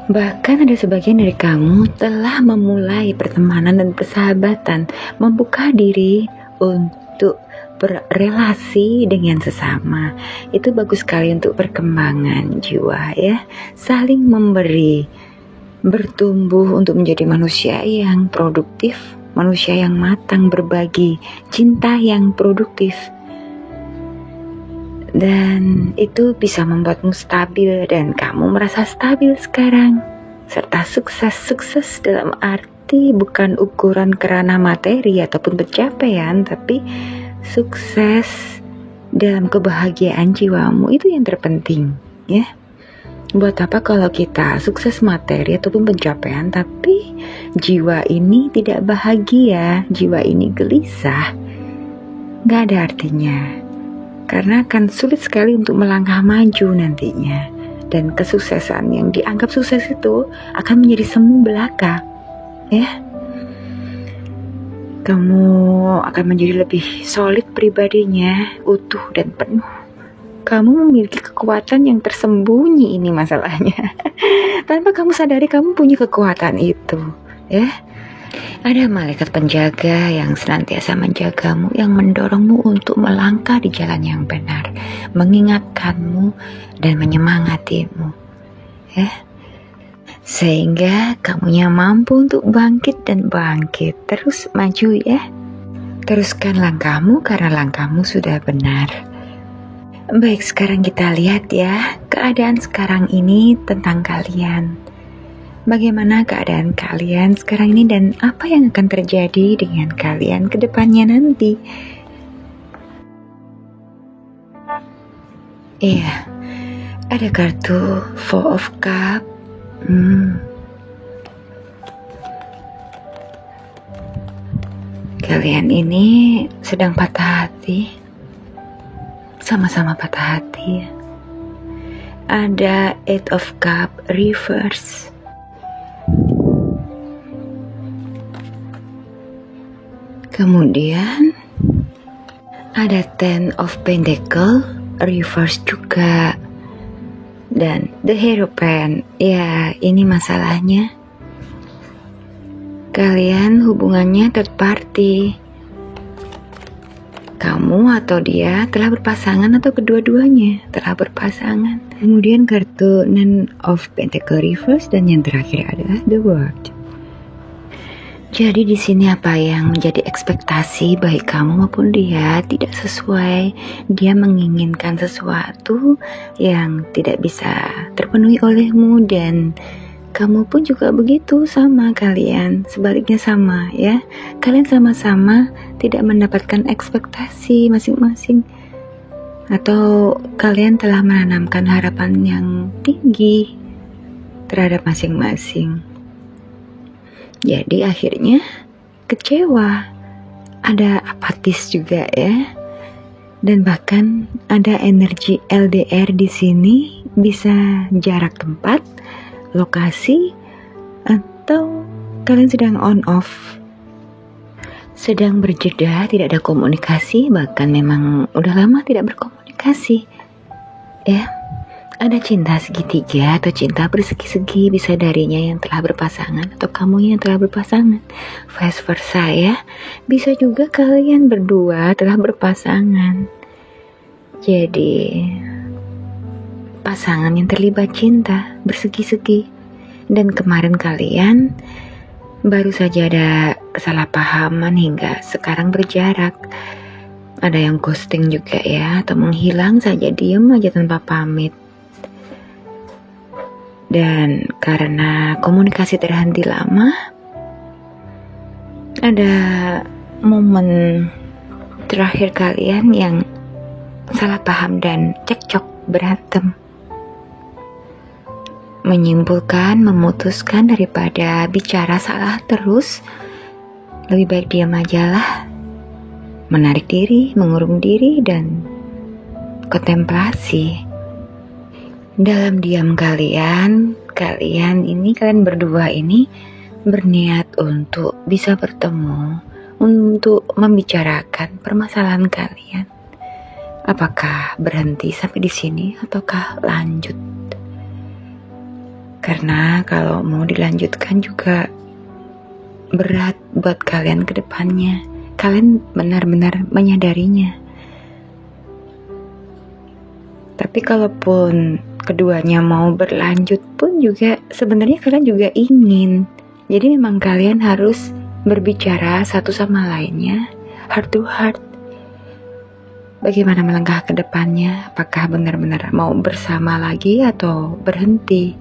Bahkan ada sebagian dari kamu telah memulai pertemanan dan persahabatan, membuka diri untuk berrelasi dengan sesama. Itu bagus sekali untuk perkembangan jiwa ya. Saling memberi, bertumbuh untuk menjadi manusia yang produktif, manusia yang matang, berbagi, cinta yang produktif. Dan itu bisa membuatmu stabil, dan kamu merasa stabil sekarang. Serta sukses dalam arti bukan ukuran kerana materi ataupun pencapaian, tapi sukses dalam kebahagiaan jiwamu. Itu yang terpenting ya. Buat apa kalau kita sukses materi ataupun pencapaian tapi jiwa ini tidak bahagia, jiwa ini gelisah? Gak ada artinya. Karena akan sulit sekali untuk melangkah maju nantinya. Dan kesuksesan yang dianggap sukses itu akan menjadi semu belaka. Ya. Kamu akan menjadi lebih solid pribadinya, utuh dan penuh. Kamu memiliki kekuatan yang tersembunyi, ini masalahnya. Tanpa kamu sadari kamu punya kekuatan itu. Ya. Ada malaikat penjaga yang senantiasa menjagamu, yang mendorongmu untuk melangkah di jalan yang benar, mengingatkanmu dan menyemangatimu, ya. Sehingga kamunya mampu untuk bangkit dan bangkit, terus maju ya. Teruskan langkahmu karena langkahmu sudah benar. Baik, sekarang kita lihat ya, keadaan sekarang ini tentang kalian. Bagaimana keadaan kalian sekarang ini dan apa yang akan terjadi dengan kalian ke depannya nanti? Iya, ada kartu Four of Cups. Kalian ini sedang patah hati, sama-sama patah hati. Ada Eight of Cups reverse. Kemudian ada Ten of Pentacles reverse juga. Dan The Hierophant. Ya, ini masalahnya. Kalian hubungannya third party. Kamu atau dia telah berpasangan atau kedua-duanya telah berpasangan. Kemudian kartu Nine of Pentacles reverse dan yang terakhir adalah The World. Jadi di sini apa yang menjadi ekspektasi baik kamu maupun dia tidak sesuai. Dia menginginkan sesuatu yang tidak bisa terpenuhi olehmu, dan kamu pun juga begitu, sama kalian. Sebaliknya sama ya. Kalian sama-sama tidak mendapatkan ekspektasi masing-masing. Atau kalian telah menanamkan harapan yang tinggi terhadap masing-masing. Jadi akhirnya kecewa, ada apatis juga ya, dan bahkan ada energi LDR di sini, bisa jarak tempat, lokasi, atau kalian sedang on off, sedang berjeda, tidak ada komunikasi, bahkan memang udah lama tidak berkomunikasi. Ya, ada cinta segitiga atau cinta bersegi-segi, bisa darinya yang telah berpasangan atau kamu yang telah berpasangan. Vice versa ya, bisa juga kalian berdua telah berpasangan. Jadi, pasangan yang terlibat cinta bersegi-segi. Dan kemarin kalian baru saja ada kesalahpahaman hingga sekarang berjarak. Ada yang ghosting juga ya, atau menghilang saja, diem aja tanpa pamit. Dan karena komunikasi terhenti lama, ada momen terakhir kalian yang salah paham dan cekcok, berantem. Menyimpulkan, memutuskan daripada bicara salah terus, lebih baik diam aja lah. Menarik diri, mengurung diri, dan kontemplasi. Dalam diam kalian berdua ini berniat untuk bisa bertemu, untuk membicarakan permasalahan kalian. Apakah berhenti sampai di sini ataukah lanjut? Karena kalau mau dilanjutkan juga berat buat kalian ke depannya. Kalian benar-benar menyadarinya. Tapi kalaupun keduanya mau berlanjut pun juga sebenarnya kalian juga ingin. Jadi memang kalian harus berbicara satu sama lainnya, heart to heart. Bagaimana melangkah ke depannya? Apakah benar-benar mau bersama lagi atau berhenti?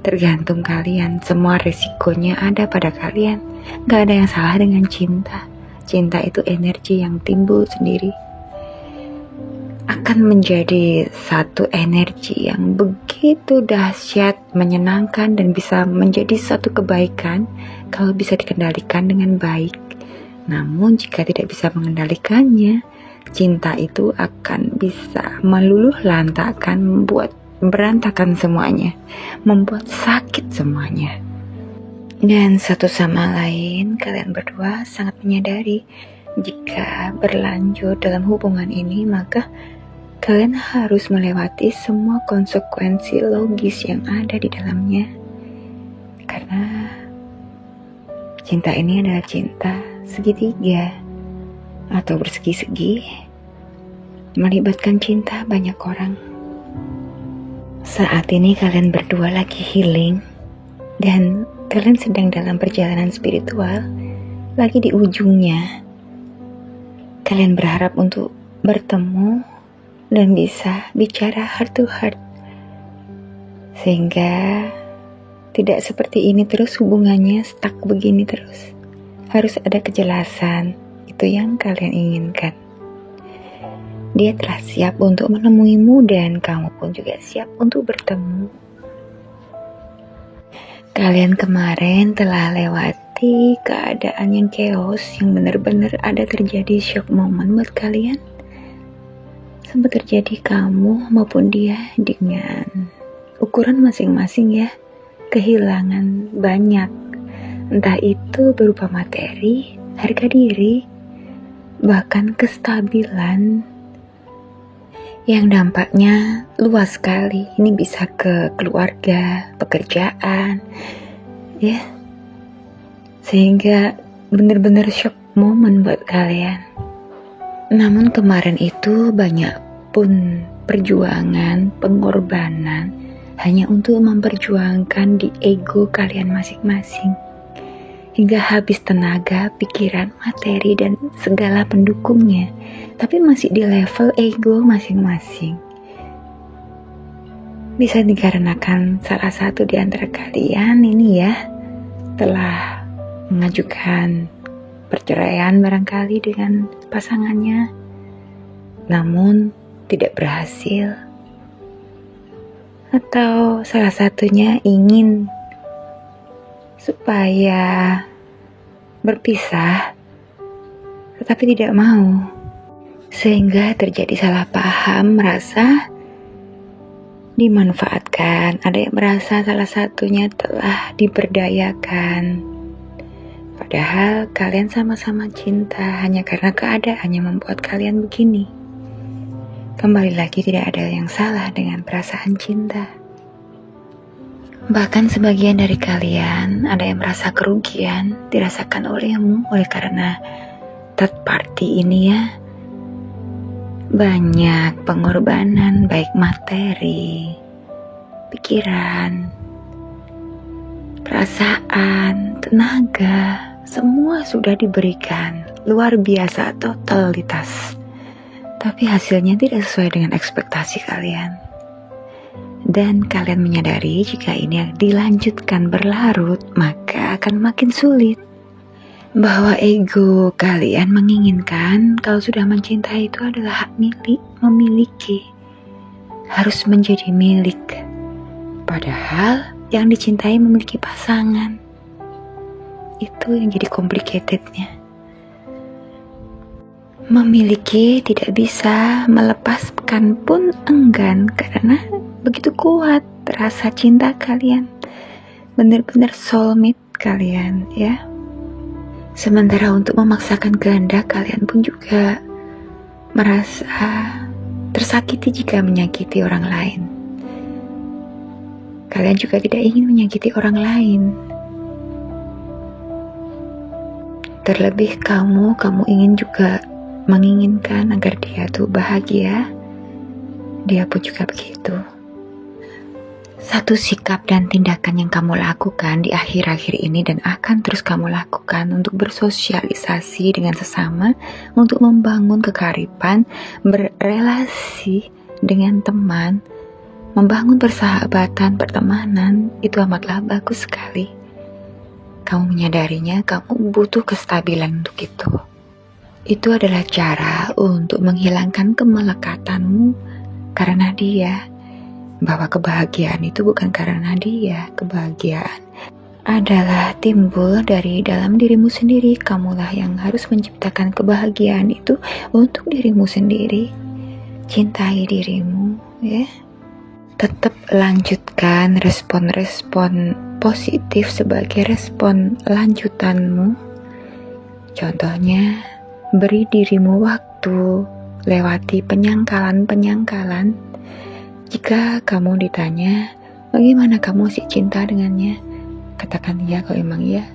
Tergantung kalian, semua risikonya ada pada kalian. Gak ada yang salah dengan cinta. Cinta itu energi yang timbul sendiri. Akan menjadi satu energi yang begitu dahsyat, menyenangkan, dan bisa menjadi satu kebaikan kalau bisa dikendalikan dengan baik. Namun jika tidak bisa mengendalikannya, cinta itu akan bisa meluluh lantakkan, membuat berantakan semuanya, membuat sakit semuanya. Dan satu sama lain kalian berdua sangat menyadari jika berlanjut dalam hubungan ini, maka kalian harus melewati semua konsekuensi logis yang ada di dalamnya. Karena cinta ini adalah cinta segitiga atau bersegi-segi, melibatkan cinta banyak orang. Saat ini kalian berdua lagi healing dan kalian sedang dalam perjalanan spiritual, lagi di ujungnya. Kalian berharap untuk bertemu dan bisa bicara heart to heart, sehingga tidak seperti ini terus hubungannya, stuck begini terus. Harus ada kejelasan, itu yang kalian inginkan. Dia telah siap untuk menemuimu dan kamu pun juga siap untuk bertemu. Kalian kemarin telah lewati keadaan yang chaos, yang benar-benar ada terjadi shock moment buat kalian. Sempat terjadi kamu maupun dia dengan ukuran masing-masing ya. Kehilangan banyak, entah itu berupa materi, harga diri, bahkan kestabilan yang dampaknya luas sekali. Ini bisa ke keluarga, pekerjaan, ya. Sehingga benar-benar shock moment buat kalian. Namun kemarin itu banyak pun perjuangan, pengorbanan hanya untuk memperjuangkan di ego kalian masing-masing. Hingga habis tenaga, pikiran, materi, dan segala pendukungnya. Tapi masih di level ego masing-masing. Bisa dikarenakan salah satu di antara kalian ini ya, telah mengajukan perceraian barangkali dengan pasangannya, namun tidak berhasil. Atau salah satunya ingin supaya berpisah, tetapi tidak mau. Sehingga terjadi salah paham, merasa dimanfaatkan, ada yang merasa salah satunya telah diberdayakan. Padahal kalian sama-sama cinta, hanya karena keadaannya membuat kalian begini. Kembali lagi, tidak ada yang salah dengan perasaan cinta. Bahkan sebagian dari kalian ada yang merasa kerugian dirasakan olehmu oleh karena third party ini ya. Banyak pengorbanan baik materi, pikiran, perasaan, tenaga, semua sudah diberikan, luar biasa totalitas. Tapi hasilnya tidak sesuai dengan ekspektasi kalian. Dan kalian menyadari jika ini dilanjutkan berlarut, maka akan makin sulit. Bahwa ego kalian menginginkan kalau sudah mencintai itu adalah hak milik, memiliki, harus menjadi milik. Padahal yang dicintai memiliki pasangan. Itu yang jadi complicatednya. Memiliki tidak bisa, melepaskan pun enggan karena begitu kuat rasa cinta kalian. Benar-benar soulmate kalian ya. Sementara untuk memaksakan kehendak, kalian pun juga merasa tersakiti jika menyakiti orang lain. Kalian juga tidak ingin menyakiti orang lain. Terlebih kamu ingin juga menginginkan agar dia tuh bahagia. Dia pun juga begitu. Satu sikap dan tindakan yang kamu lakukan di akhir-akhir ini dan akan terus kamu lakukan untuk bersosialisasi dengan sesama, untuk membangun kekariban, berrelasi dengan teman, membangun persahabatan, pertemanan, itu amatlah bagus sekali. Kamu menyadarinya, kamu butuh kestabilan untuk itu. Itu adalah cara untuk menghilangkan kemelekatanmu karena dia. Bahwa kebahagiaan itu bukan karena dia, kebahagiaan adalah timbul dari dalam dirimu sendiri. Kamulah yang harus menciptakan kebahagiaan itu untuk dirimu sendiri. Cintai dirimu ya. Tetap lanjutkan respon-respon positif sebagai respon lanjutanmu. Contohnya, beri dirimu waktu, lewati penyangkalan-penyangkalan. Jika kamu ditanya, bagaimana kamu masih cinta dengannya? Katakan iya kalau memang iya.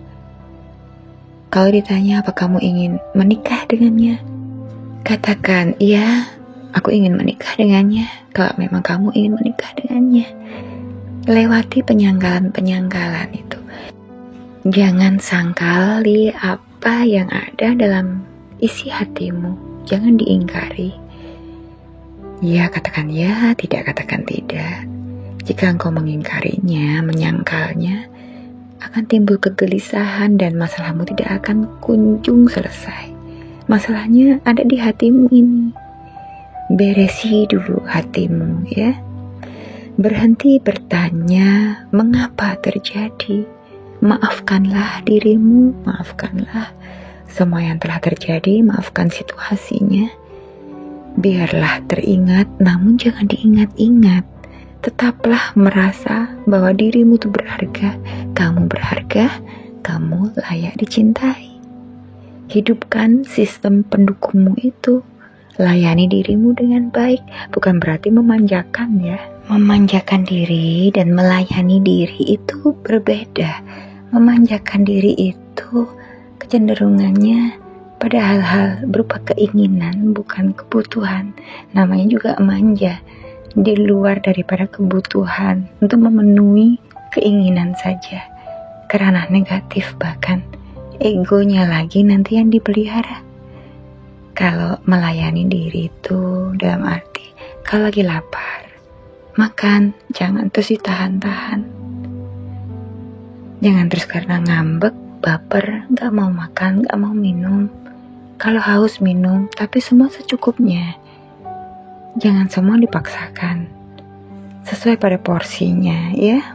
Kalau ditanya apa kamu ingin menikah dengannya? Katakan iya, aku ingin menikah dengannya. Kalau memang kamu ingin menikah dengannya. Lewati penyangkalan-penyangkalan itu. Jangan sangkali apa yang ada dalam isi hatimu. Jangan diingkari. Ya, katakan ya, tidak katakan tidak. Jika engkau mengingkarinya, menyangkalnya, akan timbul kegelisahan dan masalahmu tidak akan kunjung selesai. Masalahnya ada di hatimu ini. Beresi dulu hatimu ya. Berhenti bertanya mengapa terjadi. Maafkanlah dirimu, maafkanlah semua yang telah terjadi, maafkan situasinya. Biarlah teringat, namun jangan diingat-ingat. Tetaplah merasa bahwa dirimu itu berharga. Kamu berharga, kamu layak dicintai. Hidupkan sistem pendukungmu itu. Layani dirimu dengan baik. Bukan berarti memanjakan ya. Memanjakan diri dan melayani diri itu berbeda. Memanjakan diri itu kecenderungannya pada hal-hal berupa keinginan, bukan kebutuhan. Namanya juga manja, di luar daripada kebutuhan, untuk memenuhi keinginan saja. Karena negatif, bahkan egonya lagi nanti yang dipelihara. Kalau melayani diri itu dalam arti, kalau lagi lapar, makan, jangan terus ditahan-tahan. Jangan terus karena ngambek, baper, gak mau makan, gak mau minum. Kalau haus minum, tapi semua secukupnya. Jangan semua dipaksakan. Sesuai pada porsinya ya.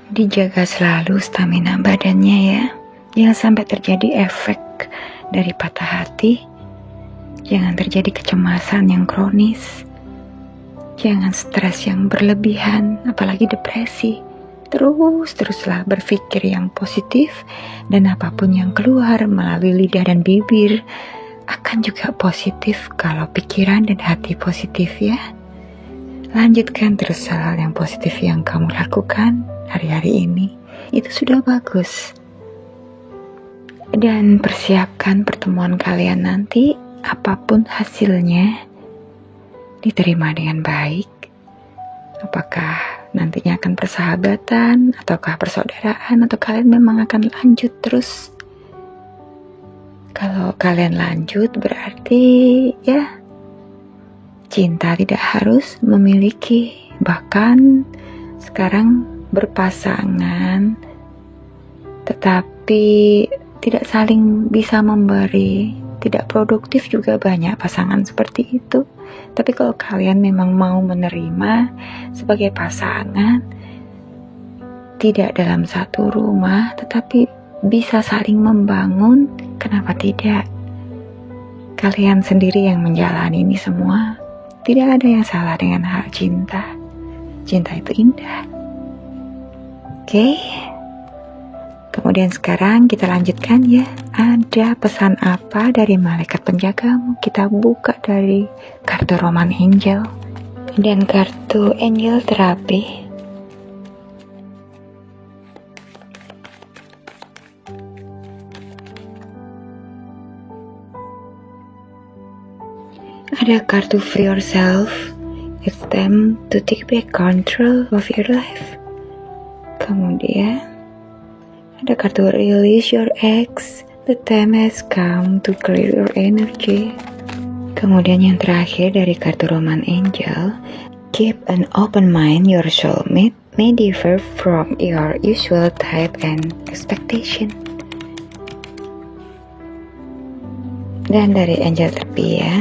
Dijaga selalu stamina badannya ya. Jangan sampai terjadi efek dari patah hati. Jangan terjadi kecemasan yang kronis. Jangan stres yang berlebihan, apalagi depresi. Teruslah berpikir yang positif, dan apapun yang keluar melalui lidah dan bibir akan juga positif kalau pikiran dan hati positif ya. Lanjutkan terus hal yang positif yang kamu lakukan hari-hari ini. Itu sudah bagus. Dan persiapkan pertemuan kalian nanti, apapun hasilnya, diterima dengan baik. Apakah nantinya akan persahabatan, ataukah persaudaraan, atau kalian memang akan lanjut terus? Kalau kalian lanjut berarti ya cinta tidak harus memiliki, bahkan sekarang berpasangan tetapi tidak saling bisa memberi, tidak produktif juga banyak pasangan seperti itu. Tapi kalau kalian memang mau menerima sebagai pasangan, tidak dalam satu rumah tetapi bisa saling membangun, kenapa tidak? Kalian sendiri yang menjalani ini semua. Tidak ada yang salah dengan hal cinta. Cinta itu indah. Oke. Kemudian sekarang kita lanjutkan ya. Ada pesan apa dari malaikat penjagamu? Kita buka dari kartu Roman Angel dan kartu Angel Terapi. Ada kartu Free Yourself. It's time to take back control of your life. Kemudian ada kartu Release Your Ex. The time has come to clear your energy. Kemudian yang terakhir dari kartu Roman Angel, keep an open mind. Your soulmate may differ from your usual type and expectation. Dan dari Angel Terapi ya,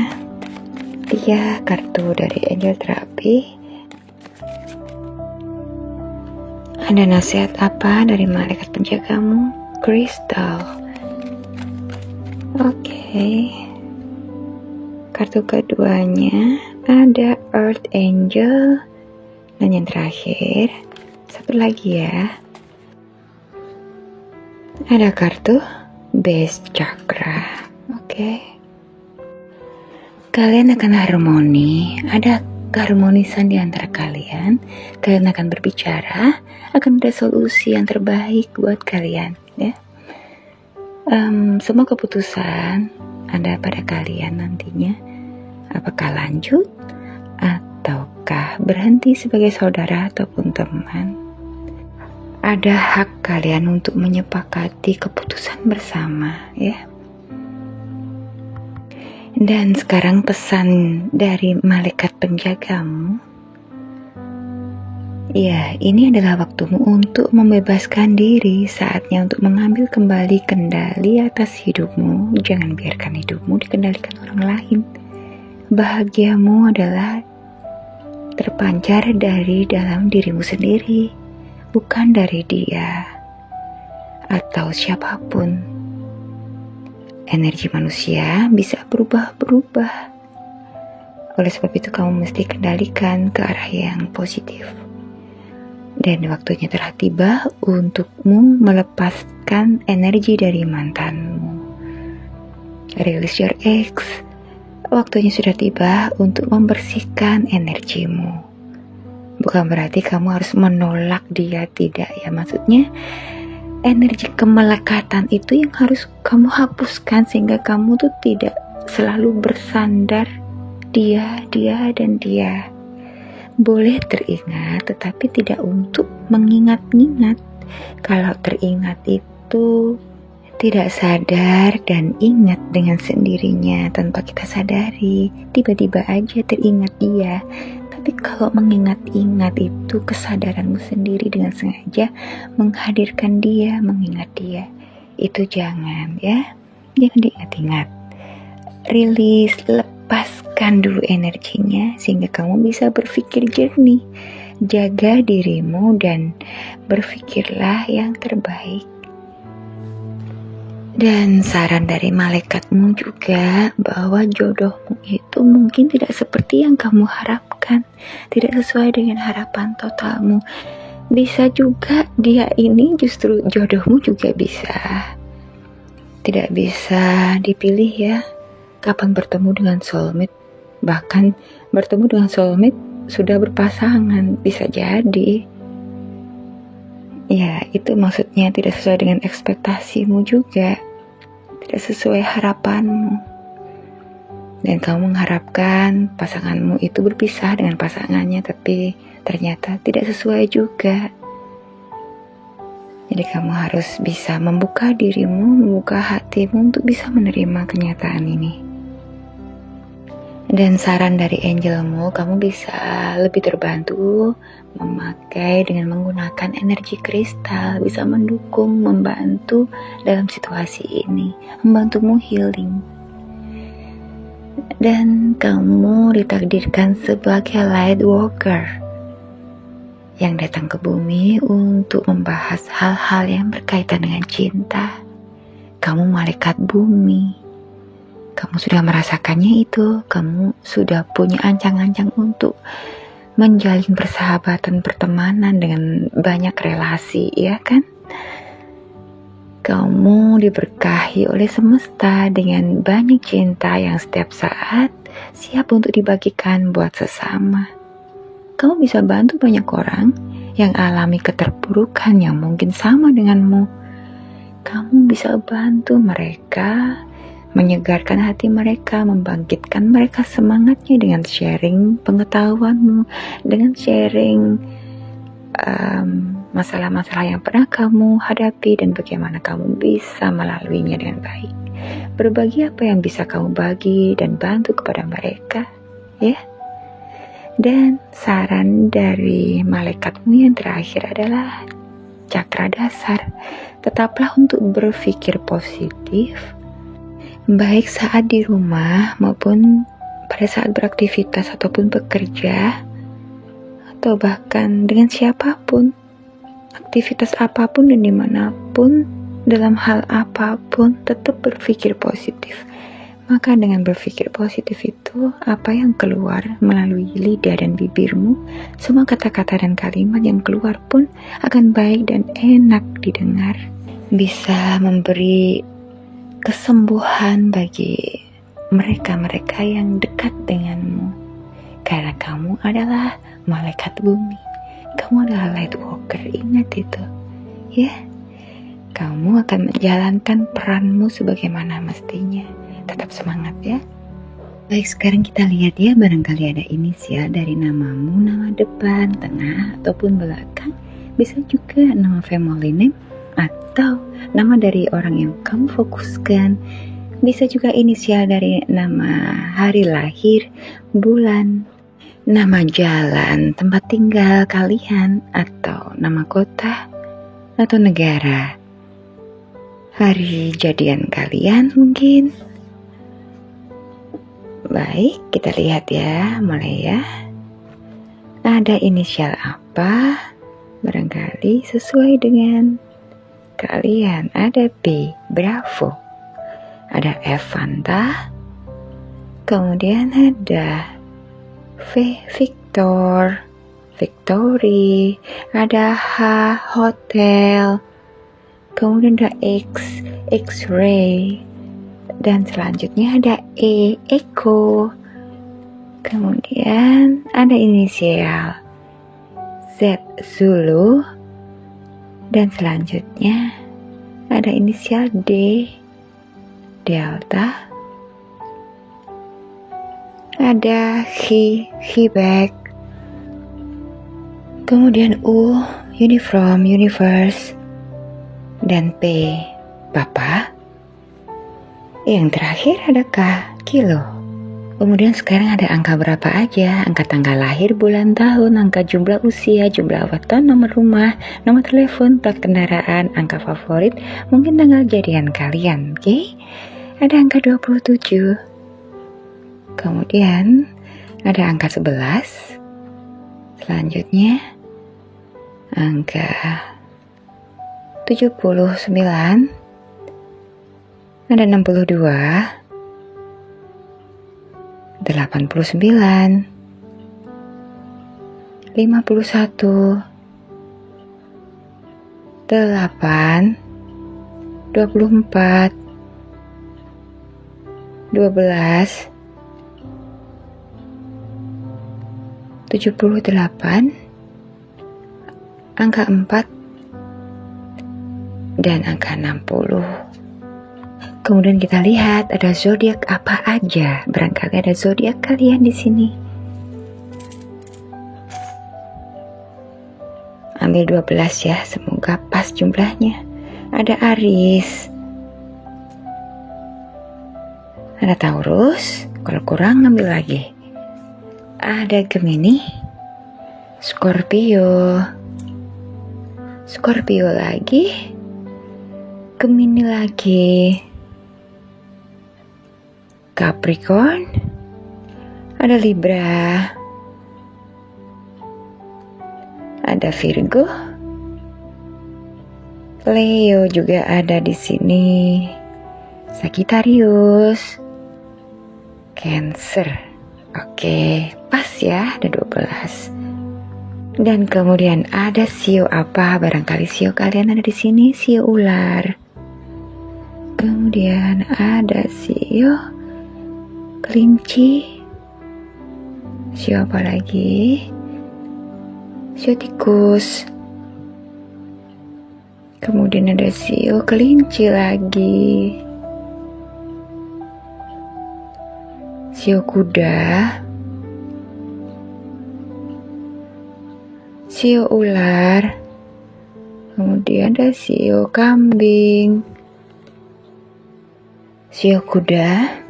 3 kartu dari Angel Terapi. Ada nasihat apa dari malaikat penjagamu? Crystal. Oke. Kartu keduanya ada Earth Angel. Dan yang terakhir, satu lagi ya, ada kartu Base Chakra. Oke. Kalian akan harmoni, ada keharmonisan di antara kalian. Kalian akan berbicara, akan ada solusi yang terbaik buat kalian ya. Semua keputusan ada pada kalian nantinya. Apakah lanjut ataukah berhenti sebagai saudara ataupun teman. Ada hak kalian untuk menyepakati keputusan bersama ya. Dan sekarang pesan dari malaikat penjagamu. Ya, ini adalah waktumu untuk membebaskan diri. Saatnya untuk mengambil kembali kendali atas hidupmu. Jangan biarkan hidupmu dikendalikan orang lain. Bahagiamu adalah terpancar dari dalam dirimu sendiri, bukan dari dia atau siapapun. Energi manusia bisa berubah-berubah. Oleh sebab itu kamu mesti kendalikan ke arah yang positif. Dan waktunya telah tiba untukmu melepaskan energi dari mantanmu. Release your ex. Waktunya sudah tiba untuk membersihkan energimu. Bukan berarti kamu harus menolak dia, tidak ya. Maksudnya energi kemelekatan itu yang harus kamu hapuskan sehingga kamu tuh tidak selalu bersandar dia dan dia. Boleh teringat tetapi tidak untuk mengingat-ingat. Kalau teringat itu tidak sadar dan ingat dengan sendirinya tanpa kita sadari. Tiba-tiba aja teringat dia. Tapi kalau mengingat-ingat itu kesadaranmu sendiri dengan sengaja menghadirkan dia, mengingat dia. Itu jangan ya. Jangan diingat-ingat. Rilis, lepaskan dulu energinya sehingga kamu bisa berpikir jernih. Jaga dirimu dan berpikirlah yang terbaik. Dan saran dari malaikatmu juga bahwa jodohmu itu mungkin tidak seperti yang kamu harapkan. harapkan, tidak sesuai dengan harapan totalmu. Bisa juga dia ini justru jodohmu juga bisa. Tidak bisa dipilih ya, kapan bertemu dengan soulmate. Bahkan bertemu dengan soulmate sudah berpasangan, bisa jadi. Ya, itu maksudnya tidak sesuai dengan ekspektasimu juga. Tidak sesuai harapanmu. Dan kamu mengharapkan pasanganmu itu berpisah dengan pasangannya, tapi ternyata tidak sesuai juga. Jadi kamu harus bisa membuka dirimu, membuka hatimu untuk bisa menerima kenyataan ini. Dan saran dari angelmu, kamu bisa lebih terbantu memakai dengan menggunakan energi kristal, bisa mendukung, membantu dalam situasi ini, membantumu healing. Dan kamu ditakdirkan sebagai light worker yang datang ke bumi untuk membahas hal-hal yang berkaitan dengan cinta. Kamu malaikat bumi. Kamu sudah merasakannya itu, kamu sudah punya ancang-ancang untuk menjalin persahabatan, pertemanan dengan banyak relasi, ya kan? Kamu diberkahi oleh semesta dengan banyak cinta yang setiap saat siap untuk dibagikan buat sesama. Kamu bisa bantu banyak orang yang alami keterpurukan yang mungkin sama denganmu. Kamu bisa bantu mereka, menyegarkan hati mereka, membangkitkan mereka semangatnya dengan sharing pengetahuanmu, dengan sharing masalah-masalah yang pernah kamu hadapi dan bagaimana kamu bisa melaluinya dengan baik. Berbagi apa yang bisa kamu bagi dan bantu kepada mereka, ya. Dan saran dari malaikatmu yang terakhir adalah cakra dasar. Tetaplah untuk berpikir positif, baik saat di rumah maupun pada saat beraktivitas ataupun bekerja, atau bahkan dengan siapapun, aktivitas apapun dan dimanapun, dalam hal apapun, tetap berpikir positif. Maka dengan berpikir positif itu, apa yang keluar melalui lidah dan bibirmu, semua kata-kata dan kalimat yang keluar pun akan baik dan enak didengar. Bisa memberi kesembuhan bagi mereka-mereka yang dekat denganmu. Karena kamu adalah malaikat bumi. Kamu adalah light worker, ingat itu. Ya, kamu akan menjalankan peranmu sebagaimana mestinya. Tetap semangat ya. Baik, sekarang kita lihat ya, barangkali ada inisial dari namamu, nama depan, tengah, ataupun belakang. Bisa juga nama family name atau nama dari orang yang kamu fokuskan. Bisa juga inisial dari nama hari lahir, bulan, nama jalan, tempat tinggal kalian, atau nama kota atau negara. Hari jadian kalian mungkin. Baik, kita lihat ya, mulai ya. Ada inisial apa? Barangkali sesuai dengan kalian. Ada B, Bravo. Ada F, Fanta. Kemudian ada V, Victor, Victory. Ada H, Hotel. Kemudian ada X, X-ray. Dan selanjutnya ada E, Echo. Kemudian ada inisial Z, Zulu. Dan selanjutnya ada inisial D, Delta. Ada Quebec. Kemudian U, Uniform, Universe. Dan P, Papa. Yang terakhir ada K, Kilo. Kemudian sekarang ada angka berapa aja? Angka tanggal lahir, bulan, tahun, angka jumlah usia, jumlah weton, nomor rumah, nomor telepon, plat kendaraan, angka favorit, mungkin tanggal jadian kalian, oke? Ada angka 27. Kemudian ada angka 11. Selanjutnya angka 79. Ada 62, 89, 51, 8, 24, 12, 78, angka 4, dan angka 60. Kemudian kita lihat ada zodiak apa aja. Barangkali ada zodiak kalian di sini. Ambil 12 ya, semoga pas jumlahnya. Ada Aries, ada Taurus, kalau kurang ambil lagi. Ada Gemini, Scorpio lagi, Gemini lagi, Capricorn, ada Libra, ada Virgo, Leo juga ada di sini, Sagittarius, Cancer. Oke, pas ya, ada 12. Dan kemudian ada sio apa? Barangkali sio kalian ada di sini, sio ular. Kemudian ada sio kelinci. Sio apa lagi? Sio tikus. Kemudian ada sio kelinci lagi. Sio kuda. Sio ular. Kemudian ada sio kambing. Sio kuda.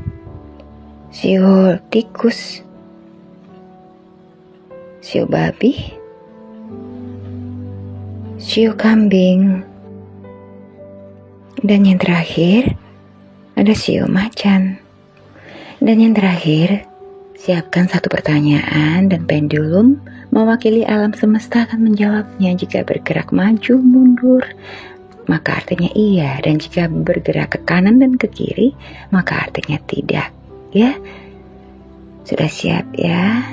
Sio tikus. Sio babi. Sio kambing. Dan yang terakhir ada sio macan. Dan yang terakhir, siapkan satu pertanyaan dan pendulum mewakili alam semesta akan menjawabnya. Jika bergerak maju mundur, maka artinya iya, dan jika bergerak ke kanan dan ke kiri, maka artinya tidak. Ya, sudah siap ya?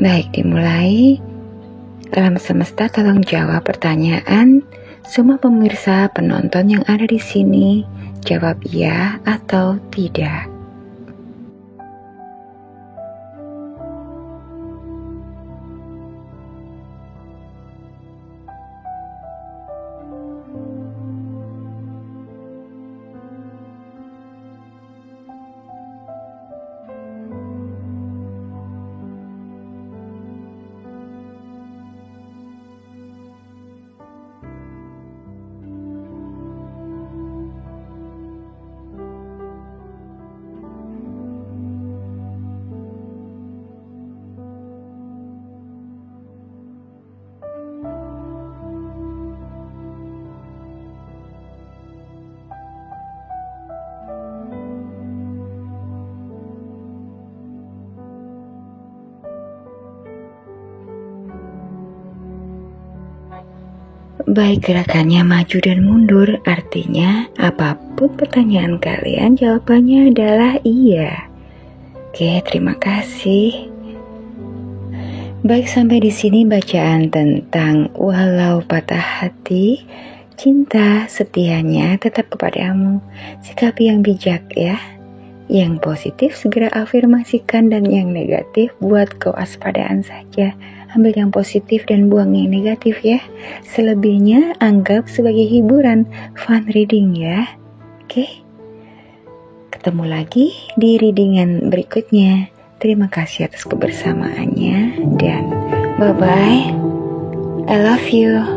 Baik, dimulai. Alam semesta tolong jawab pertanyaan semua pemirsa penonton yang ada di sini. Jawab iya atau tidak. Baik, gerakannya maju dan mundur, artinya apapun pertanyaan kalian jawabannya adalah iya. Oke, terima kasih. Baik, sampai di sini bacaan tentang walau patah hati, cinta setianya tetap kepadamu. Sikapi yang bijak ya. Yang positif segera afirmasikan, dan yang negatif buat kewaspadaan saja. Ambil yang positif dan buang yang negatif ya. Selebihnya anggap sebagai hiburan, fun reading ya. Oke. Ketemu lagi di readingan berikutnya. Terima kasih atas kebersamaannya dan bye-bye. I love you.